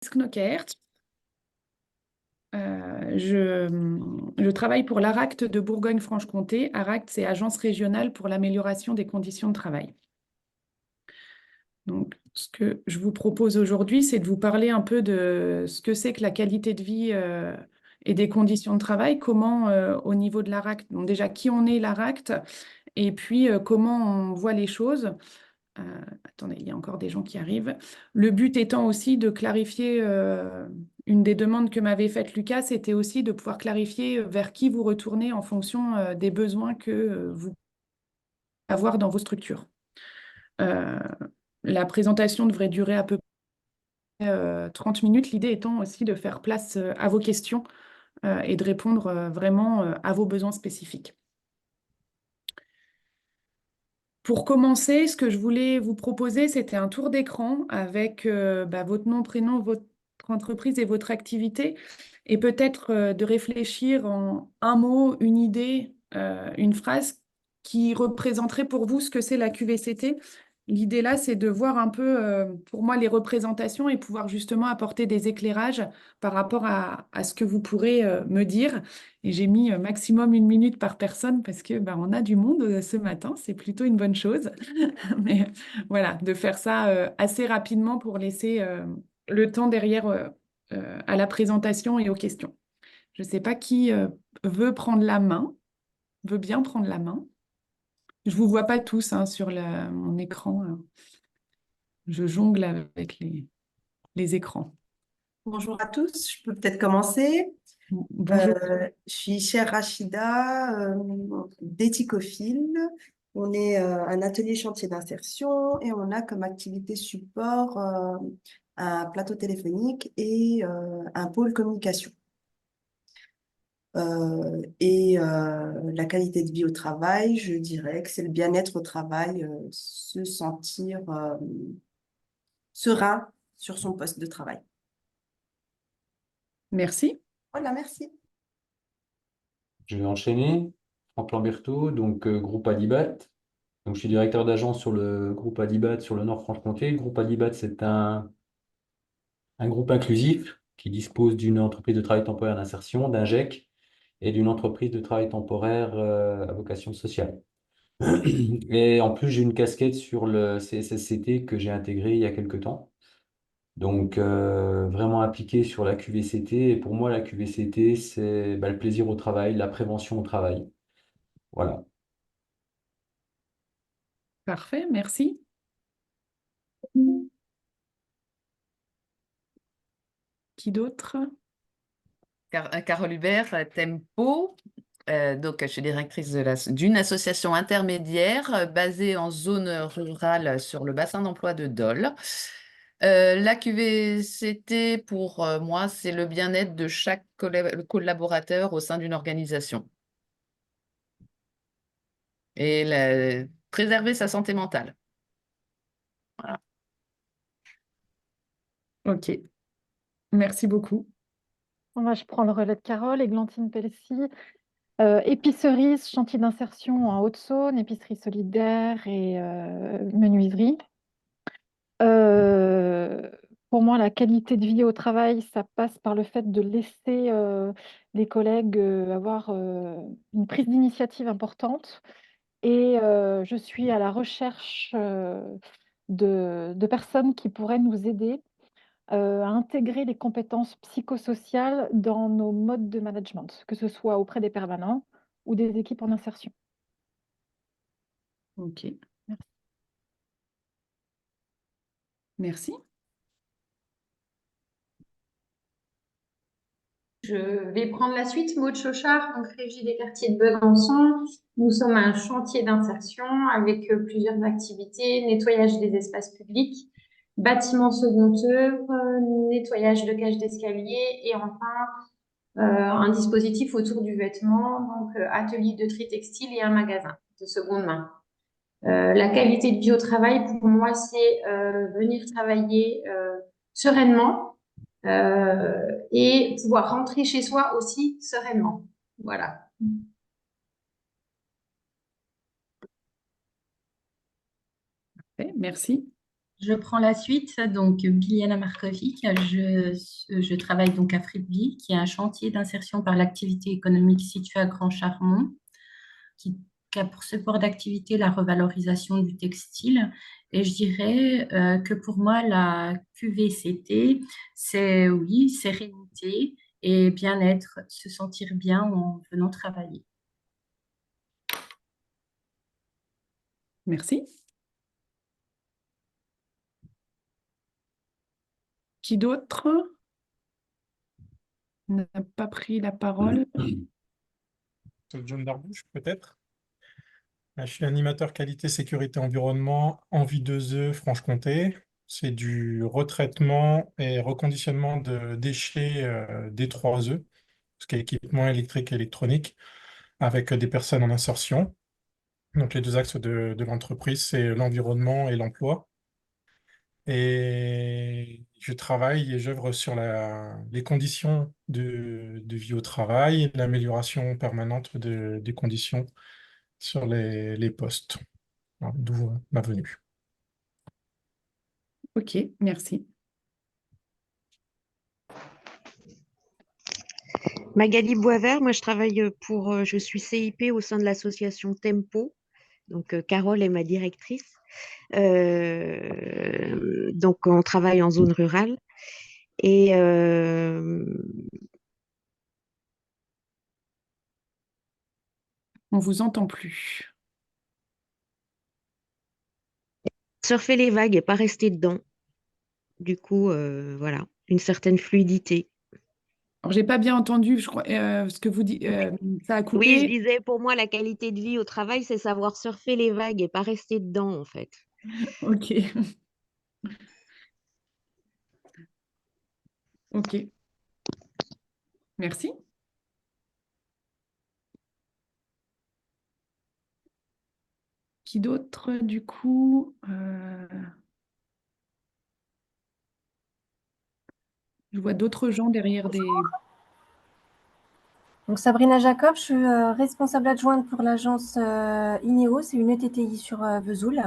Knockert. Je travaille pour l'ARACT de Bourgogne-Franche-Comté. ARACT, c'est Agence régionale pour l'amélioration des conditions de travail. Donc, ce que je vous propose aujourd'hui, c'est de vous parler un peu de ce que c'est que la qualité de vie et des conditions de travail, comment au niveau de l'ARACT, donc déjà qui on est l'ARACT, et puis comment on voit les choses. Euh, Attendez, il y a encore des gens qui arrivent. Le but étant aussi de clarifier, une des demandes que m'avait faite Lucas, c'était aussi de pouvoir clarifier vers qui vous retournez en fonction des besoins que vous pouvez avoir dans vos structures. Euh, la présentation devrait durer à peu près 30 minutes, l'idée étant aussi de faire place à vos questions et de répondre vraiment à vos besoins spécifiques. Pour commencer, ce que je voulais vous proposer, c'était un tour d'écran avec votre nom, prénom, votre entreprise et votre activité, et peut-être de réfléchir en un mot, une idée, une phrase qui représenterait pour vous ce que c'est la QVCT. L'idée là, c'est de voir un peu, pour moi, les représentations et pouvoir justement apporter des éclairages par rapport à ce que vous pourrez me dire. Et j'ai mis maximum 1 minute par personne parce que on a du monde ce matin, c'est plutôt une bonne chose. Mais voilà, de faire ça assez rapidement pour laisser le temps derrière à la présentation et aux questions. Je ne sais pas qui veut prendre la main, veut bien prendre la main. Je ne vous vois pas tous hein, sur mon écran. Je jongle avec les écrans. Bonjour à tous, je peux peut-être commencer. Bonjour. Je suis chère Rachida d'Ethicophile. On est un atelier chantier d'insertion et on a comme activité support un plateau téléphonique et un pôle communication. La qualité de vie au travail, je dirais que c'est le bien-être au travail, se sentir serein sur son poste de travail. Merci. Voilà, merci. Je vais enchaîner. Franck Lamberto, donc groupe Adibat. Donc, je suis directeur d'agence sur le groupe Adibat sur le Nord-Franche-Comté. Le groupe Adibat, c'est un groupe inclusif qui dispose d'une entreprise de travail temporaire d'insertion, d'un GEC, et d'une entreprise de travail temporaire à vocation sociale. Et en plus, j'ai une casquette sur le CSSCT que j'ai intégré il y a quelques temps. Donc, vraiment impliqué sur la QVCT. Et pour moi, la QVCT, c'est le plaisir au travail, la prévention au travail. Voilà. Parfait, merci. Qui d'autre? Carole Hubert, Tempo. Donc, je suis directrice d'une association intermédiaire basée en zone rurale sur le bassin d'emploi de Dole. La QVCT, pour moi, c'est le bien-être de chaque collaborateur au sein d'une organisation et préserver sa santé mentale. Voilà. Ok, merci beaucoup. Moi, je prends le relais de Carole, Églantine Pellessy, épicerie, chantier d'insertion en Haute-Saône, épicerie solidaire et menuiserie. Euh, pour moi, la qualité de vie au travail, ça passe par le fait de laisser les collègues avoir une prise d'initiative importante. Et je suis à la recherche de personnes qui pourraient nous aider à intégrer les compétences psychosociales dans nos modes de management, que ce soit auprès des permanents ou des équipes en insertion. Ok, Merci. merci. Je vais prendre la suite. Maud Chauchard, donc Régie des quartiers de Besançon. Nous sommes un chantier d'insertion avec plusieurs activités, nettoyage des espaces publics, bâtiments second œuvre, nettoyage de cages d'escalier et enfin un dispositif autour du vêtement, donc atelier de tri textile et un magasin de seconde main. La qualité de vie au travail, pour moi, c'est venir travailler sereinement et pouvoir rentrer chez soi aussi sereinement. Voilà. Parfait, merci. Je prends la suite. Donc, Biljana Markovic, je travaille donc à Friedville, qui est un chantier d'insertion par l'activité économique situé à Grand Charmont, qui a pour support d'activité la revalorisation du textile. Et je dirais que pour moi, la QVCT, c'est oui, sérénité et bien-être, se sentir bien en venant travailler. Merci. Qui d'autre n'a pas pris la parole? John Darbouche, peut-être. Je suis animateur qualité, sécurité, environnement, Envie 2E, Franche-Comté. C'est du retraitement et reconditionnement de déchets D3E, ce qui est équipement électrique et électronique, avec des personnes en insertion. Donc les deux axes de l'entreprise, c'est l'environnement et l'emploi. Et je travaille et j'œuvre sur les conditions de vie au travail, l'amélioration permanente des conditions sur les postes. Voilà, d'où ma venue. Ok, merci. Magali Boisvert, moi je travaille je suis CIP au sein de l'association Tempo. Donc Carole est ma directrice. Donc on travaille en zone rurale. Et On vous entend plus. surfer les vagues et pas rester dedans. Du coup, voilà, une certaine fluidité. Alors, j'ai pas bien entendu, je crois, ce que vous dites. Ça a Oui, je coupé. disais, pour moi, la qualité de vie au travail, c'est savoir surfer les vagues et pas rester dedans, en fait. Ok. Ok. Merci. Qui d'autre, du coup je vois d'autres gens derrière des... Donc Sabrina Jacob, je suis responsable adjointe pour l'agence INEO, c'est une ETTI sur Vesoul.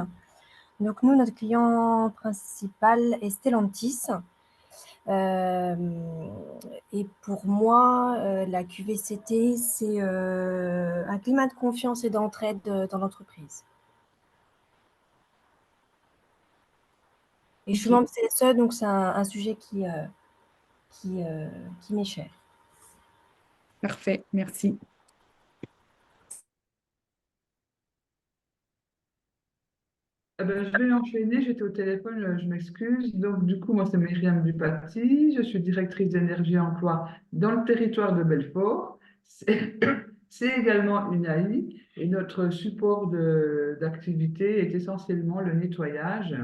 Donc nous, notre client principal est Stellantis. Et pour moi, la QVCT, c'est un climat de confiance et d'entraide dans l'entreprise. Et je suis Ok. membre CSE, donc c'est un sujet qui m'est cher. Parfait, merci. Eh ben, je vais enchaîner, j'étais au téléphone, je m'excuse. Donc, du coup, moi, c'est Myriam Dupati, je suis directrice d'énergie et emploi dans le territoire de Belfort. C'est c'est également une AI et notre support d'activité est essentiellement le nettoyage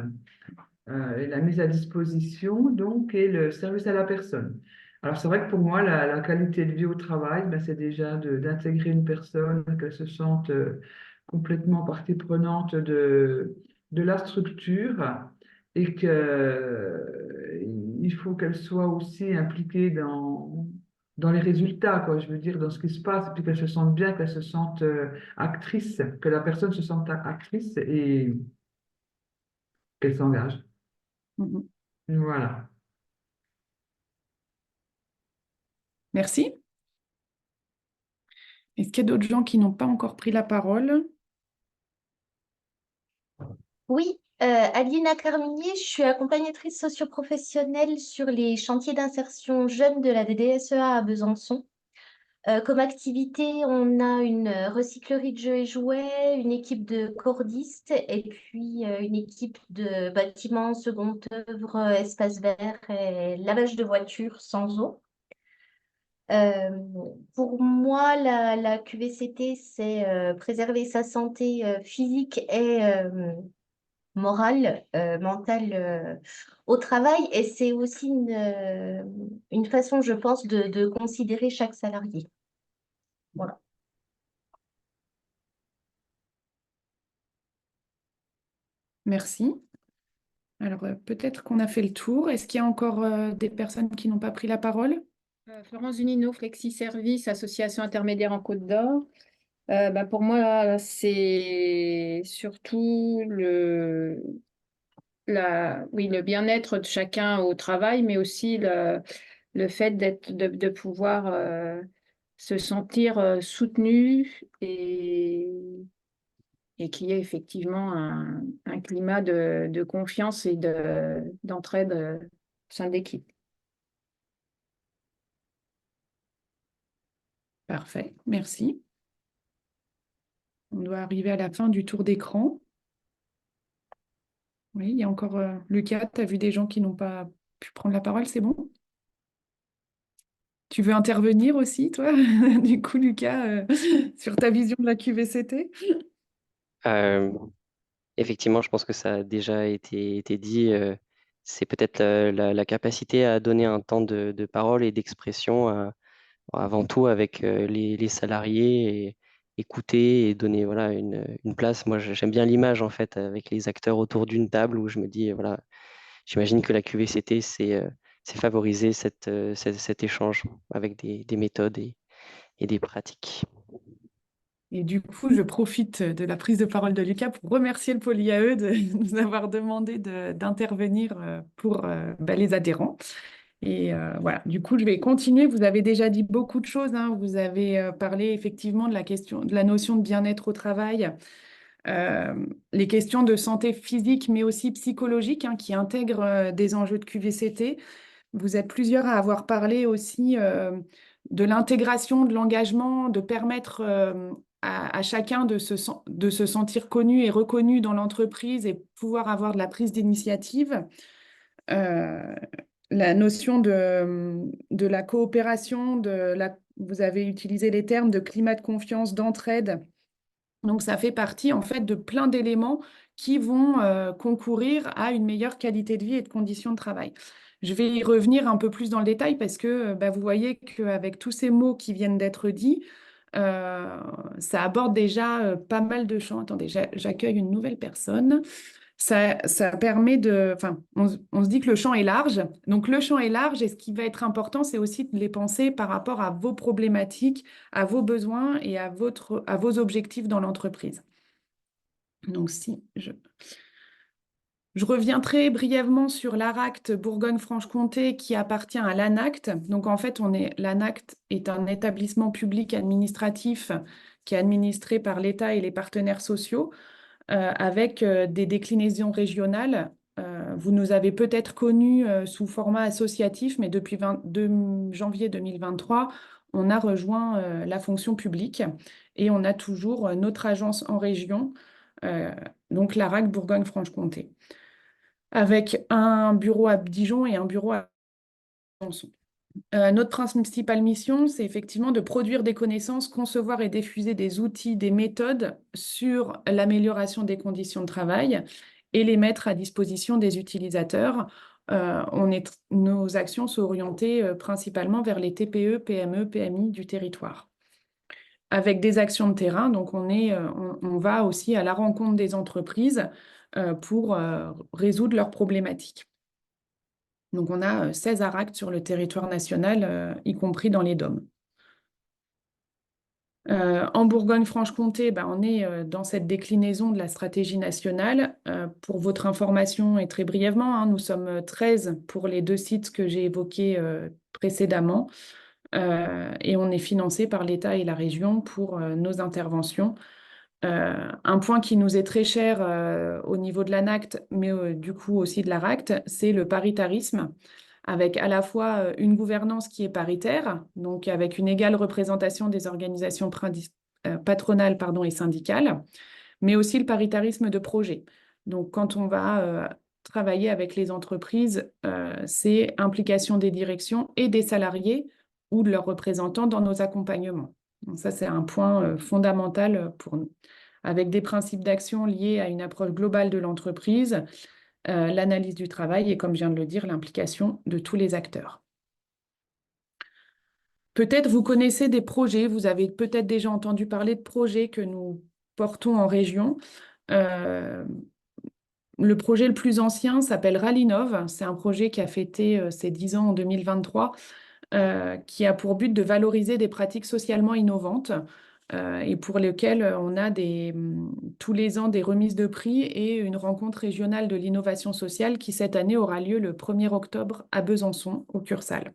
et la mise à disposition, donc, et le service à la personne. Alors, c'est vrai que pour moi, la qualité de vie au travail, ben, c'est déjà d'intégrer une personne, qu'elle se sente complètement partie prenante de la structure et qu'il faut qu'elle soit aussi impliquée dans les résultats, quoi. Je veux dire, dans ce qui se passe, et puis qu'elle se sente bien, qu'elle se sente actrice, que la personne se sente actrice et qu'elle s'engage. Mhm. Voilà. Merci. Est-ce qu'il y a d'autres gens qui n'ont pas encore pris la parole? Oui, Aline Carminier, je suis accompagnatrice socio-professionnelle sur les chantiers d'insertion jeunes de la DDSEA à Besançon. Comme activité, on a une recyclerie de jeux et jouets, une équipe de cordistes et puis une équipe de bâtiments seconde œuvre, espaces verts et lavage de voitures sans eau. Pour moi, la QVCT, c'est préserver sa santé physique et morale, mentale au travail. Et c'est aussi une façon, je pense, de considérer chaque salarié. Voilà. Merci. Alors, peut-être qu'on a fait le tour. Est-ce qu'il y a encore des personnes qui n'ont pas pris la parole? Florence Zunino, Flexi Service, association intermédiaire en Côte d'Or. Pour moi, c'est surtout oui, le bien-être de chacun au travail, mais aussi le fait de pouvoir se sentir soutenu et qu'il y ait effectivement un climat de confiance et d'entraide au sein de l'équipe. Parfait, merci. On doit arriver à la fin du tour d'écran. Oui, il y a encore Lucas, tu as vu des gens qui n'ont pas pu prendre la parole, c'est bon? Tu veux intervenir aussi, toi, du coup, Lucas, sur ta vision de la QVCT? Euh, Effectivement, je pense que ça a déjà été dit. C'est peut-être la capacité à donner un temps de parole et d'expression, avant tout avec les salariés, et écouter et donner voilà, une place. Moi, j'aime bien l'image en fait avec les acteurs autour d'une table où je me dis, voilà, j'imagine que la QVCT, c'est favoriser cet échange avec des méthodes et des pratiques. Et du coup, je profite de la prise de parole de Lucas pour remercier le PolyAE de nous avoir demandé d'intervenir pour les adhérents. Et voilà, du coup, je vais continuer. Vous avez déjà dit beaucoup de choses, hein. Vous avez parlé effectivement de la question, de la notion de bien-être au travail, les questions de santé physique, mais aussi psychologique, hein, qui intègrent des enjeux de QVCT. Vous êtes plusieurs à avoir parlé aussi de l'intégration, de l'engagement, de permettre à chacun de de se sentir connu et reconnu dans l'entreprise et pouvoir avoir de la prise d'initiative. Euh, la notion de la coopération, vous avez utilisé les termes de climat de confiance, d'entraide. Donc, ça fait partie en fait de plein d'éléments qui vont concourir à une meilleure qualité de vie et de conditions de travail. Je vais y revenir un peu plus dans le détail parce que vous voyez qu'avec tous ces mots qui viennent d'être dits, ça aborde déjà pas mal de champs. Attendez, j'accueille une nouvelle personne. Ça permet de... Enfin, on se dit que le champ est large. Donc, le champ est large et ce qui va être important, c'est aussi de les penser par rapport à vos problématiques, à vos besoins et à vos objectifs dans l'entreprise. Donc, si je reviens très brièvement sur l'ARACT Bourgogne-Franche-Comté qui appartient à l'ANACT. Donc, en fait, l'ANACT est un établissement public administratif qui est administré par l'État et les partenaires sociaux, avec des déclinaisons régionales. Vous nous avez peut-être connus sous format associatif, mais depuis 22 janvier 2023, on a rejoint la fonction publique et on a toujours notre agence en région, donc l'ARAC Bourgogne-Franche-Comté, avec un bureau à Dijon et un bureau à Besançon. Notre principale mission, c'est effectivement de produire des connaissances, concevoir et diffuser des outils, des méthodes sur l'amélioration des conditions de travail et les mettre à disposition des utilisateurs. Nos actions sont orientées principalement vers les TPE, PME, PMI du territoire. Avec des actions de terrain, donc on va aussi à la rencontre des entreprises pour résoudre leurs problématiques. Donc, on a 16 ARACT sur le territoire national, y compris dans les DOM. En Bourgogne-Franche-Comté, on est dans cette déclinaison de la stratégie nationale. Pour votre information, et très brièvement, hein, nous sommes 13 pour les 2 sites que j'ai évoqués précédemment. Et on est financé par l'État et la région pour nos interventions. Un point qui nous est très cher au niveau de l'ANACT, mais du coup aussi de l'ARACT, c'est le paritarisme, avec à la fois une gouvernance qui est paritaire, donc avec une égale représentation des organisations patronales et syndicales, mais aussi le paritarisme de projet. Donc quand on va travailler avec les entreprises, c'est implication des directions et des salariés ou de leurs représentants dans nos accompagnements. Donc ça, c'est un point fondamental pour nous, avec des principes d'action liés à une approche globale de l'entreprise, l'analyse du travail et, comme je viens de le dire, l'implication de tous les acteurs. Peut-être vous connaissez des projets, vous avez peut-être déjà entendu parler de projets que nous portons en région. Le projet le plus ancien s'appelle Rallinov. C'est un projet qui a fêté ses 10 ans en 2023, qui a pour but de valoriser des pratiques socialement innovantes et pour lesquels on a tous les ans des remises de prix et une rencontre régionale de l'innovation sociale qui, cette année, aura lieu le 1er octobre à Besançon, au Cursal.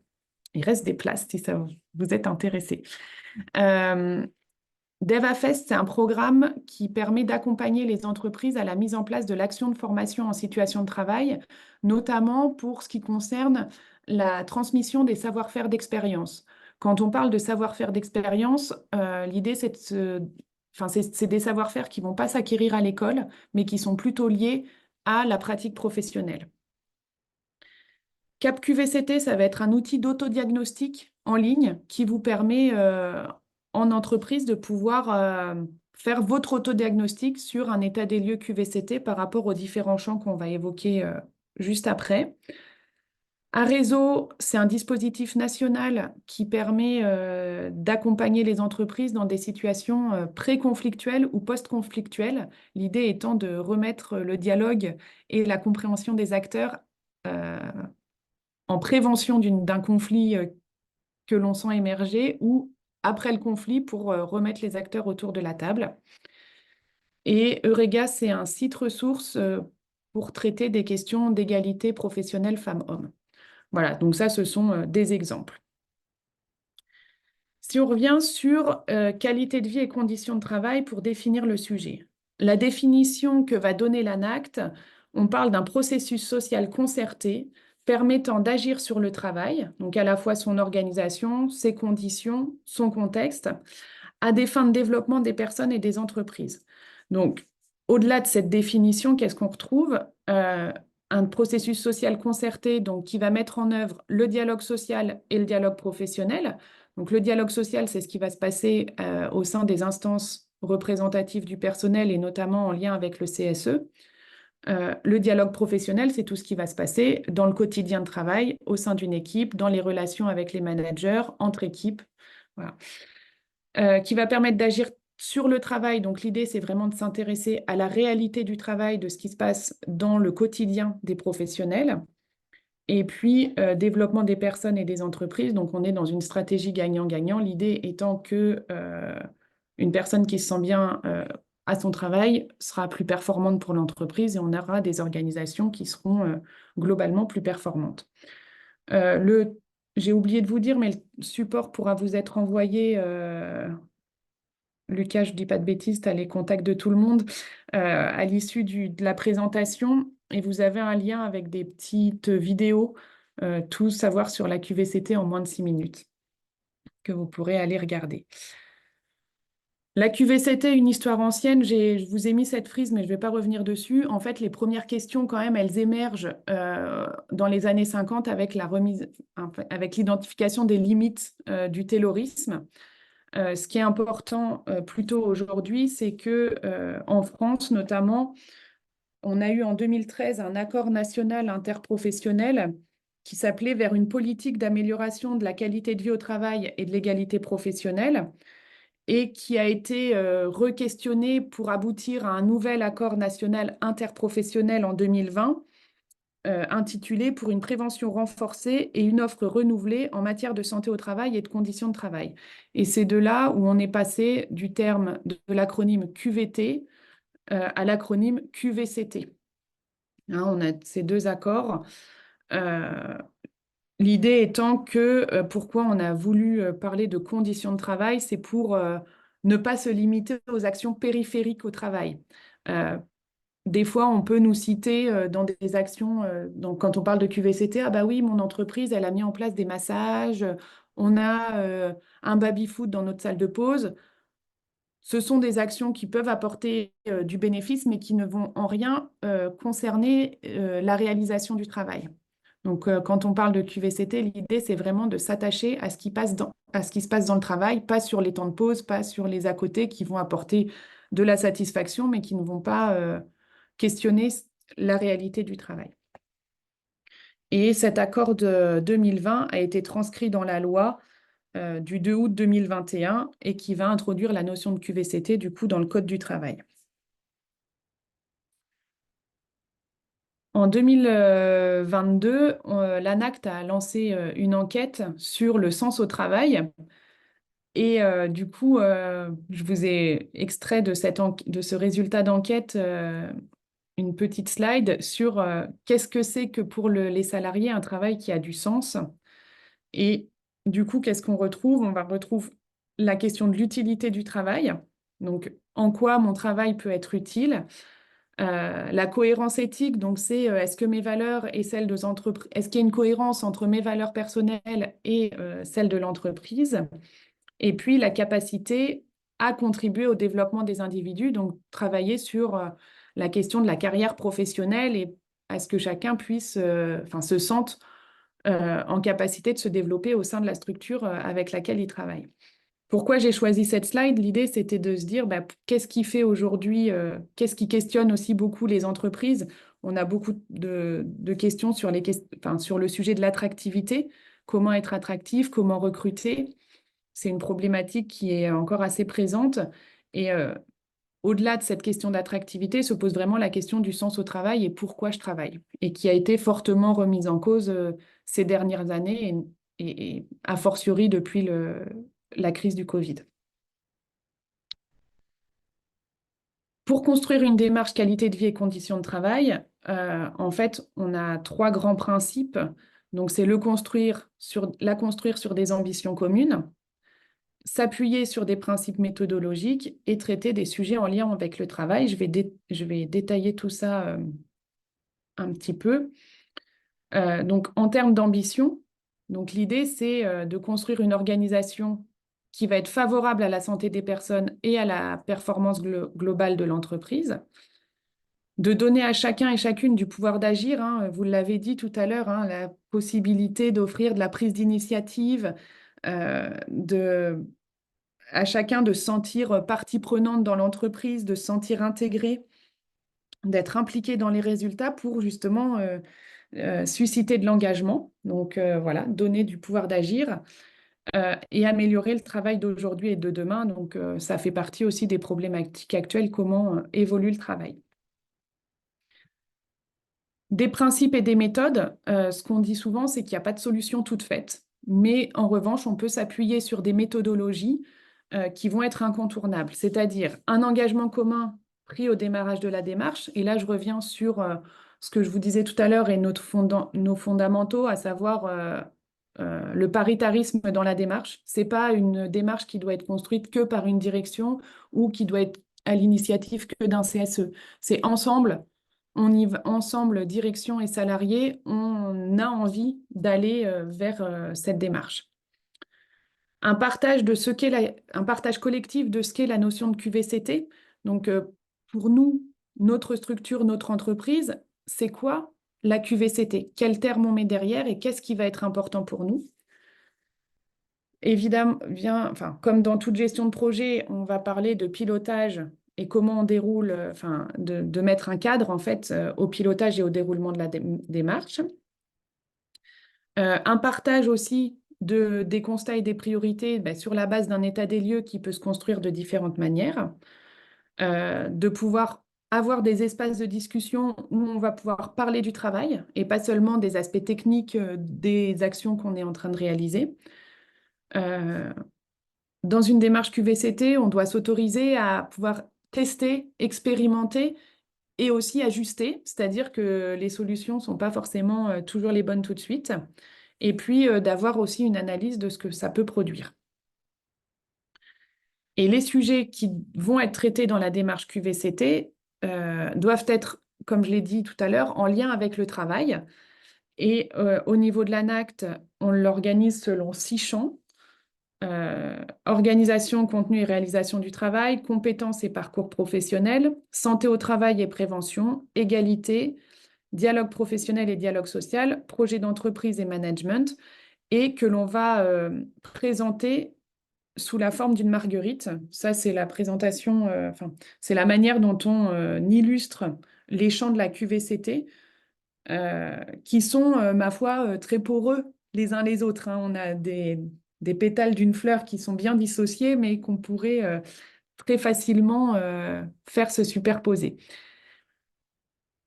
Il reste des places si ça vous êtes intéressé. DevaFest, c'est un programme qui permet d'accompagner les entreprises à la mise en place de l'action de formation en situation de travail, notamment pour ce qui concerne la transmission des savoir-faire d'expérience. Quand on parle de savoir-faire d'expérience, l'idée, c'est des savoir-faire qui ne vont pas s'acquérir à l'école, mais qui sont plutôt liés à la pratique professionnelle. Cap QVCT, ça va être un outil d'autodiagnostic en ligne qui vous permet en entreprise de pouvoir faire votre autodiagnostic sur un état des lieux QVCT par rapport aux différents champs qu'on va évoquer juste après. Arezo, c'est un dispositif national qui permet d'accompagner les entreprises dans des situations pré-conflictuelles ou post-conflictuelles. L'idée étant de remettre le dialogue et la compréhension des acteurs en prévention d'un conflit que l'on sent émerger ou après le conflit pour remettre les acteurs autour de la table. Et Eurega, c'est un site ressource pour traiter des questions d'égalité professionnelle femmes-hommes. Voilà, donc ça, ce sont des exemples. Si on revient sur qualité de vie et conditions de travail pour définir le sujet. La définition que va donner l'ANACT, on parle d'un processus social concerté permettant d'agir sur le travail, donc à la fois son organisation, ses conditions, son contexte, à des fins de développement des personnes et des entreprises. Donc, au-delà de cette définition, qu'est-ce qu'on retrouve? Un processus social concerté donc, qui va mettre en œuvre le dialogue social et le dialogue professionnel. Donc, le dialogue social, c'est ce qui va se passer au sein des instances représentatives du personnel et notamment en lien avec le CSE. Le dialogue professionnel, c'est tout ce qui va se passer dans le quotidien de travail, au sein d'une équipe, dans les relations avec les managers, entre équipes, voilà. Qui va permettre d'agir sur le travail. Donc l'idée, c'est vraiment de s'intéresser à la réalité du travail, de ce qui se passe dans le quotidien des professionnels. Et puis, développement des personnes et des entreprises. Donc on est dans une stratégie gagnant-gagnant. L'idée étant que une personne qui se sent bien à son travail sera plus performante pour l'entreprise et on aura des organisations qui seront globalement plus performantes. J'ai oublié de vous dire, mais le support pourra vous être envoyé. Lucas, je ne dis pas de bêtises, tu as les contacts de tout le monde à l'issue de la présentation et vous avez un lien avec des petites vidéos, tout savoir sur la QVCT en moins de 6 minutes, que vous pourrez aller regarder. La QVCT, une histoire ancienne, je vous ai mis cette frise, mais je ne vais pas revenir dessus. En fait, les premières questions, quand même, elles émergent dans les années 50 avec avec l'identification des limites du taylorisme. Ce qui est important plutôt aujourd'hui, c'est que en France, notamment, on a eu en 2013 un accord national interprofessionnel qui s'appelait Vers une politique d'amélioration de la qualité de vie au travail et de l'égalité professionnelle, et qui a été re-questionné pour aboutir à un nouvel accord national interprofessionnel en 2020, intitulé Pour une prévention renforcée et une offre renouvelée en matière de santé au travail et de conditions de travail. Et c'est de là où on est passé du terme de l'acronyme QVT à l'acronyme QVCT. Hein, on a ces deux accords. L'idée étant que pourquoi on a voulu parler de conditions de travail, c'est pour ne pas se limiter aux actions périphériques au travail. Des fois, on peut nous citer dans des actions, donc quand on parle de QVCT, ah bah oui, mon entreprise, elle a mis en place des massages, on a un baby-foot dans notre salle de pause. Ce sont des actions qui peuvent apporter du bénéfice, mais qui ne vont en rien concerner la réalisation du travail. Donc, quand on parle de QVCT, l'idée, c'est vraiment de s'attacher à ce qui se passe dans le travail, pas sur les temps de pause, pas sur les à côté qui vont apporter de la satisfaction, mais qui ne vont pas questionner la réalité du travail. Et cet accord de 2020 a été transcrit dans la loi du 2 août 2021 et qui va introduire la notion de QVCT, du coup, dans le Code du travail. En 2022, l'ANACT a lancé une enquête sur le sens au travail Et du coup, je vous ai extrait de de ce résultat d'enquête une petite slide sur qu'est-ce que c'est que pour les salariés un travail qui a du sens. Et du coup, qu'est-ce qu'on retrouve? On va retrouver la question de l'utilité du travail. Donc, en quoi mon travail peut être utile? La cohérence éthique, donc c'est est-ce que mes valeurs et celles de l'entreprise, est-ce qu'il y a une cohérence entre mes valeurs personnelles et celles de l'entreprise? Et puis la capacité à contribuer au développement des individus, donc travailler sur la question de la carrière professionnelle et à ce que chacun puisse, se sente en capacité de se développer au sein de la structure avec laquelle il travaille. Pourquoi j'ai choisi cette slide? L'idée, c'était de se dire qu'est-ce qui fait aujourd'hui, qu'est-ce qui questionne aussi beaucoup les entreprises? On a beaucoup de questions sur sur le sujet de l'attractivité. Comment être attractif? Comment recruter? C'est une problématique qui est encore assez présente. Et au-delà de cette question d'attractivité, se pose vraiment la question du sens au travail et pourquoi je travaille, et qui a été fortement remise en cause ces dernières années et a fortiori depuis la crise du Covid. Pour construire une démarche qualité de vie et conditions de travail, en fait, on a 3 grands principes. Donc, c'est la construire sur des ambitions communes, s'appuyer sur des principes méthodologiques et traiter des sujets en lien avec le travail. Je vais détailler tout ça un petit peu. Donc, en termes d'ambition, donc l'idée, c'est de construire une organisation qui va être favorable à la santé des personnes et à la performance globale de l'entreprise, de donner à chacun et chacune du pouvoir d'agir, hein, vous l'avez dit tout à l'heure, hein, la possibilité d'offrir de la prise d'initiative, à chacun de se sentir partie prenante dans l'entreprise, de se sentir intégré, d'être impliqué dans les résultats pour justement susciter de l'engagement. Donc voilà, donner du pouvoir d'agir et améliorer le travail d'aujourd'hui et de demain. Donc ça fait partie aussi des problématiques actuelles, comment évolue le travail. Des principes et des méthodes, ce qu'on dit souvent, c'est qu'il n'y a pas de solution toute faite. Mais en revanche, on peut s'appuyer sur des méthodologies qui vont être incontournables, c'est-à-dire un engagement commun pris au démarrage de la démarche. Et là, je reviens sur ce que je vous disais tout à l'heure et nos fondamentaux, à savoir le paritarisme dans la démarche. Ce n'est pas une démarche qui doit être construite que par une direction ou qui doit être à l'initiative que d'un CSE. C'est ensemble. On y va ensemble, direction et salariés, on a envie d'aller vers cette démarche. Un partage collectif de ce qu'est la notion de QVCT. Donc, pour nous, notre structure, notre entreprise, c'est quoi la QVCT? Quel terme on met derrière et qu'est-ce qui va être important pour nous? Évidemment, comme dans toute gestion de projet, on va parler de pilotage et comment on déroule, de mettre un cadre en fait au pilotage et au déroulement de la démarche. Un partage aussi des constats et des priorités sur la base d'un état des lieux qui peut se construire de différentes manières. De pouvoir avoir des espaces de discussion où on va pouvoir parler du travail et pas seulement des aspects techniques des actions qu'on est en train de réaliser. Dans une démarche QVCT, on doit s'autoriser à pouvoir tester, expérimenter et aussi ajuster, c'est-à-dire que les solutions ne sont pas forcément toujours les bonnes tout de suite, et puis d'avoir aussi une analyse de ce que ça peut produire. Et les sujets qui vont être traités dans la démarche QVCT doivent être, comme je l'ai dit tout à l'heure, en lien avec le travail. Et au niveau de l'ANACT, on l'organise selon 6 champs. Organisation, contenu et réalisation du travail, compétences et parcours professionnels, santé au travail et prévention, égalité, dialogue professionnel et dialogue social, projet d'entreprise et management, et que l'on va présenter sous la forme d'une marguerite. Ça, c'est la présentation, c'est la manière dont on illustre les champs de la QVCT, qui sont, ma foi, très poreux les uns les autres, hein. On a des pétales d'une fleur qui sont bien dissociés, mais qu'on pourrait très facilement faire se superposer.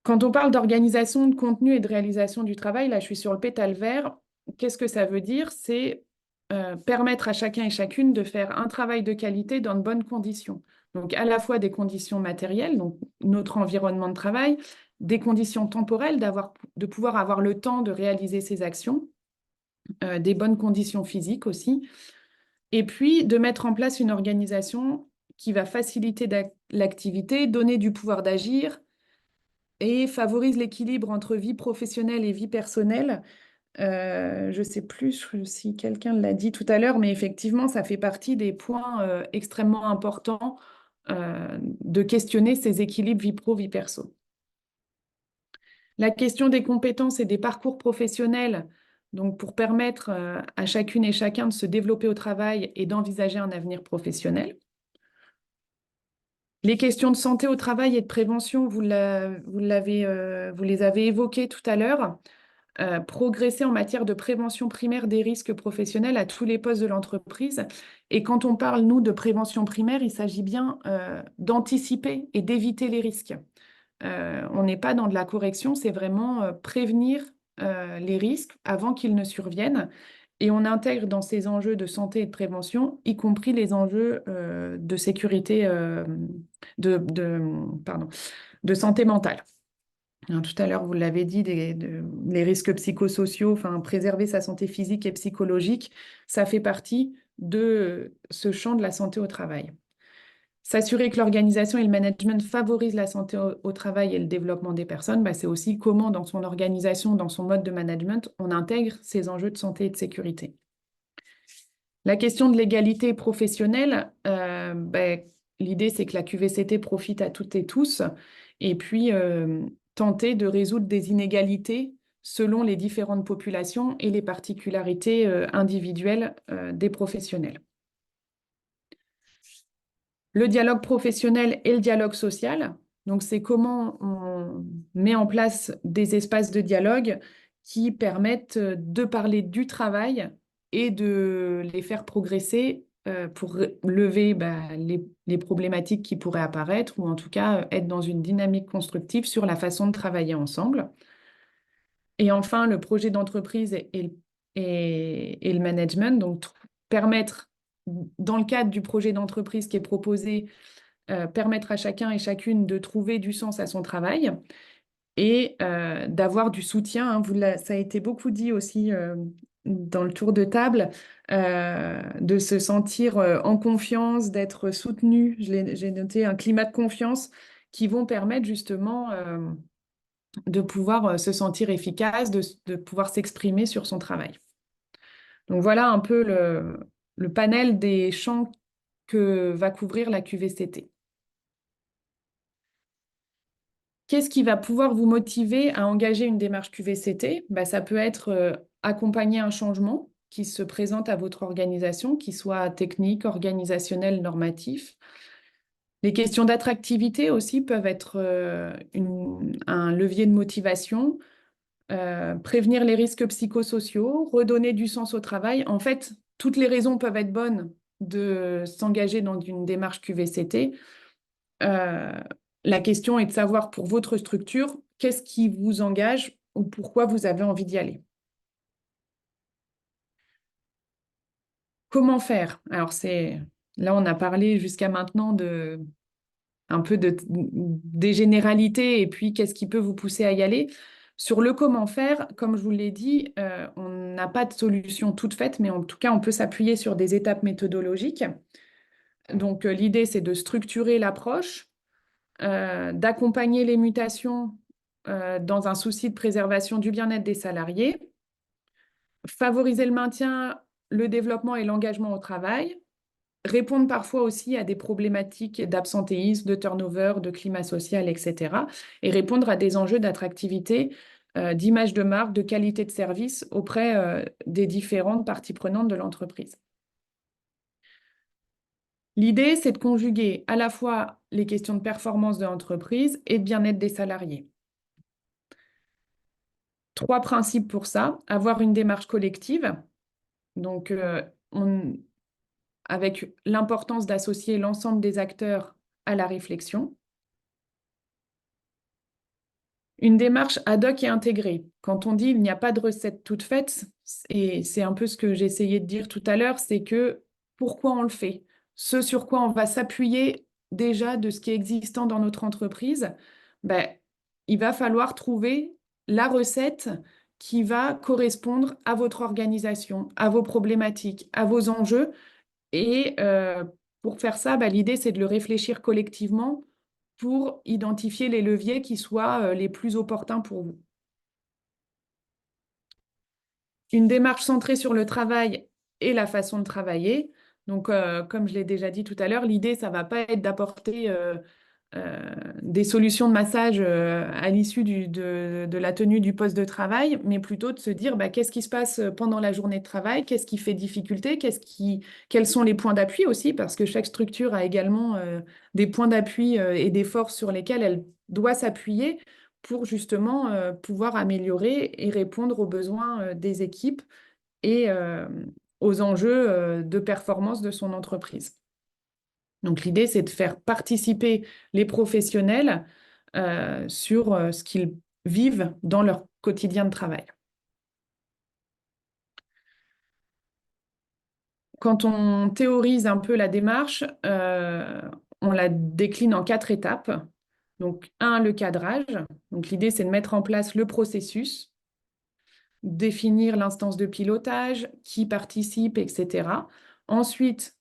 Quand on parle d'organisation, de contenu et de réalisation du travail, là, je suis sur le pétale vert. Qu'est-ce que ça veut dire? C'est permettre à chacun et chacune de faire un travail de qualité dans de bonnes conditions. Donc, à la fois des conditions matérielles, donc notre environnement de travail, des conditions temporelles, de pouvoir avoir le temps de réaliser ces actions, des bonnes conditions physiques aussi, et puis de mettre en place une organisation qui va faciliter l'activité, donner du pouvoir d'agir et favorise l'équilibre entre vie professionnelle et vie personnelle. Je ne sais plus si quelqu'un l'a dit tout à l'heure, mais effectivement, ça fait partie des points extrêmement importants de questionner ces équilibres vie pro, vie perso. La question des compétences et des parcours professionnels, donc pour permettre à chacune et chacun de se développer au travail et d'envisager un avenir professionnel. Les questions de santé au travail et de prévention, vous les avez évoquées tout à l'heure. Progresser en matière de prévention primaire des risques professionnels à tous les postes de l'entreprise. Et quand on parle, nous, de prévention primaire, il s'agit bien d'anticiper et d'éviter les risques. On n'est pas dans de la correction, c'est vraiment prévenir les risques avant qu'ils ne surviennent. Et on intègre dans ces enjeux de santé et de prévention, y compris les enjeux de sécurité, de santé mentale. Hein, tout à l'heure, vous l'avez dit, les risques psychosociaux, enfin, préserver sa santé physique et psychologique, ça fait partie de ce champ de la santé au travail. S'assurer que l'organisation et le management favorisent la santé au travail et le développement des personnes, bah, c'est aussi comment, dans son organisation, dans son mode de management, on intègre ces enjeux de santé et de sécurité. La question de l'égalité professionnelle, bah, l'idée, c'est que la QVCT profite à toutes et tous, et puis tenter de résoudre des inégalités selon les différentes populations et les particularités individuelles des professionnels. Le dialogue professionnel et le dialogue social. Donc, c'est comment on met en place des espaces de dialogue qui permettent de parler du travail et de les faire progresser pour lever les problématiques qui pourraient apparaître ou en tout cas être dans une dynamique constructive sur la façon de travailler ensemble. Et enfin, le projet d'entreprise et le management, donc permettre, dans le cadre du projet d'entreprise qui est proposé, permettre à chacun et chacune de trouver du sens à son travail et d'avoir du soutien. Hein. Ça a été beaucoup dit aussi dans le tour de table, de se sentir en confiance, d'être soutenu. J'ai noté un climat de confiance qui vont permettre justement de pouvoir se sentir efficace, de pouvoir s'exprimer sur son travail. Donc voilà un peu le panel des champs que va couvrir la QVCT. Qu'est-ce qui va pouvoir vous motiver à engager une démarche QVCT? Ça peut être accompagner un changement qui se présente à votre organisation, qui soit technique, organisationnel, normatif. Les questions d'attractivité aussi peuvent être un levier de motivation. Prévenir les risques psychosociaux, redonner du sens au travail. En fait, toutes les raisons peuvent être bonnes de s'engager dans une démarche QVCT. La question est de savoir pour votre structure, qu'est-ce qui vous engage ou pourquoi vous avez envie d'y aller. Comment faire? Alors, là, on a parlé jusqu'à maintenant un peu des généralités et puis qu'est-ce qui peut vous pousser à y aller. Sur le comment faire, comme je vous l'ai dit, on n'a pas de solution toute faite, mais en tout cas, on peut s'appuyer sur des étapes méthodologiques. Donc, l'idée, c'est de structurer l'approche, d'accompagner les mutations dans un souci de préservation du bien-être des salariés, favoriser le maintien, le développement et l'engagement au travail, répondre parfois aussi à des problématiques d'absentéisme, de turnover, de climat social, etc. Et répondre à des enjeux d'attractivité, d'image de marque, de qualité de service auprès des différentes parties prenantes de l'entreprise. L'idée, c'est de conjuguer à la fois les questions de performance de l'entreprise et de bien-être des salariés. 3 principes pour ça. Avoir une démarche collective. Donc, avec l'importance d'associer l'ensemble des acteurs à la réflexion. Une démarche ad hoc et intégrée. Quand on dit il n'y a pas de recette toute faite, et c'est un peu ce que j'ai essayé de dire tout à l'heure, c'est que pourquoi on le fait? Ce sur quoi on va s'appuyer déjà de ce qui est existant dans notre entreprise, ben, il va falloir trouver la recette qui va correspondre à votre organisation, à vos problématiques, à vos enjeux. Et pour faire ça, ben, l'idée, c'est de le réfléchir collectivement pour identifier les leviers qui soient les plus opportuns pour vous. Une démarche centrée sur le travail et la façon de travailler. Donc, comme je l'ai déjà dit tout à l'heure, l'idée, ça ne va pas être d'apporter des solutions de massage à l'issue de la tenue du poste de travail, mais plutôt de se dire bah, qu'est-ce qui se passe pendant la journée de travail, qu'est-ce qui fait difficulté, quels sont les points d'appui aussi, parce que chaque structure a également des points d'appui et des forces sur lesquelles elle doit s'appuyer pour justement pouvoir améliorer et répondre aux besoins des équipes et aux enjeux de performance de son entreprise. Donc l'idée, c'est de faire participer les professionnels sur ce qu'ils vivent dans leur quotidien de travail. Quand on théorise un peu la démarche, on la décline en 4 étapes. Donc, 1, le cadrage. Donc l'idée, c'est de mettre en place le processus, définir l'instance de pilotage, qui participe, etc. Ensuite,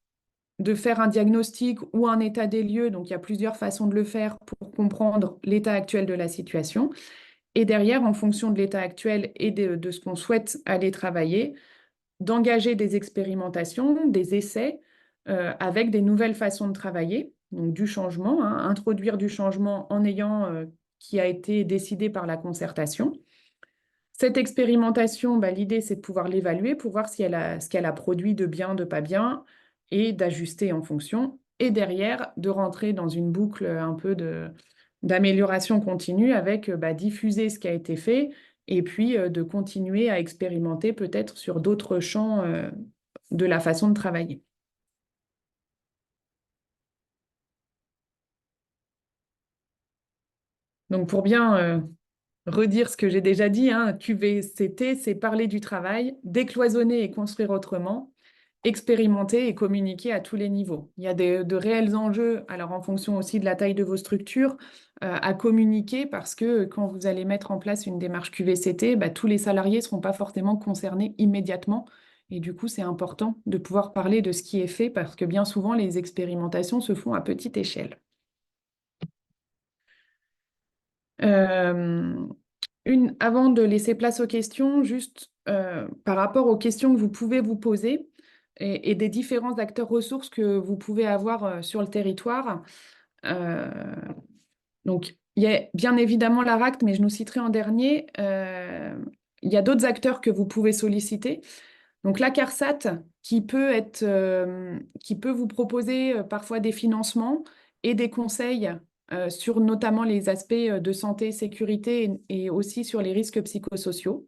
de faire un diagnostic ou un état des lieux. Donc, il y a plusieurs façons de le faire pour comprendre l'état actuel de la situation. Et derrière, en fonction de l'état actuel et de ce qu'on souhaite aller travailler, d'engager des expérimentations, des essais avec des nouvelles façons de travailler, donc du changement, hein, introduire du changement en ayant qui a été décidé par la concertation. Cette expérimentation, bah, l'idée, c'est de pouvoir l'évaluer pour voir si ce qu'elle a produit de bien, de pas bien, et d'ajuster en fonction. Et derrière, de rentrer dans une boucle un peu d'amélioration continue avec bah, diffuser ce qui a été fait et puis de continuer à expérimenter peut-être sur d'autres champs de la façon de travailler. Donc pour bien redire ce que j'ai déjà dit, hein, QVCT, c'est parler du travail, décloisonner et construire autrement, expérimenter et communiquer à tous les niveaux. Il y a de réels enjeux, alors en fonction aussi de la taille de vos structures, à communiquer parce que quand vous allez mettre en place une démarche QVCT, bah, tous les salariés ne seront pas forcément concernés immédiatement. Et du coup, c'est important de pouvoir parler de ce qui est fait parce que bien souvent, les expérimentations se font à petite échelle. Avant de laisser place aux questions, juste par rapport aux questions que vous pouvez vous poser et des différents acteurs ressources que vous pouvez avoir sur le territoire. Donc, il y a bien évidemment l'ARACT, mais je nous citerai en dernier. Il y a d'autres acteurs que vous pouvez solliciter. Donc, la CARSAT qui peut vous proposer parfois des financements et des conseils sur notamment les aspects de santé, sécurité et aussi sur les risques psychosociaux.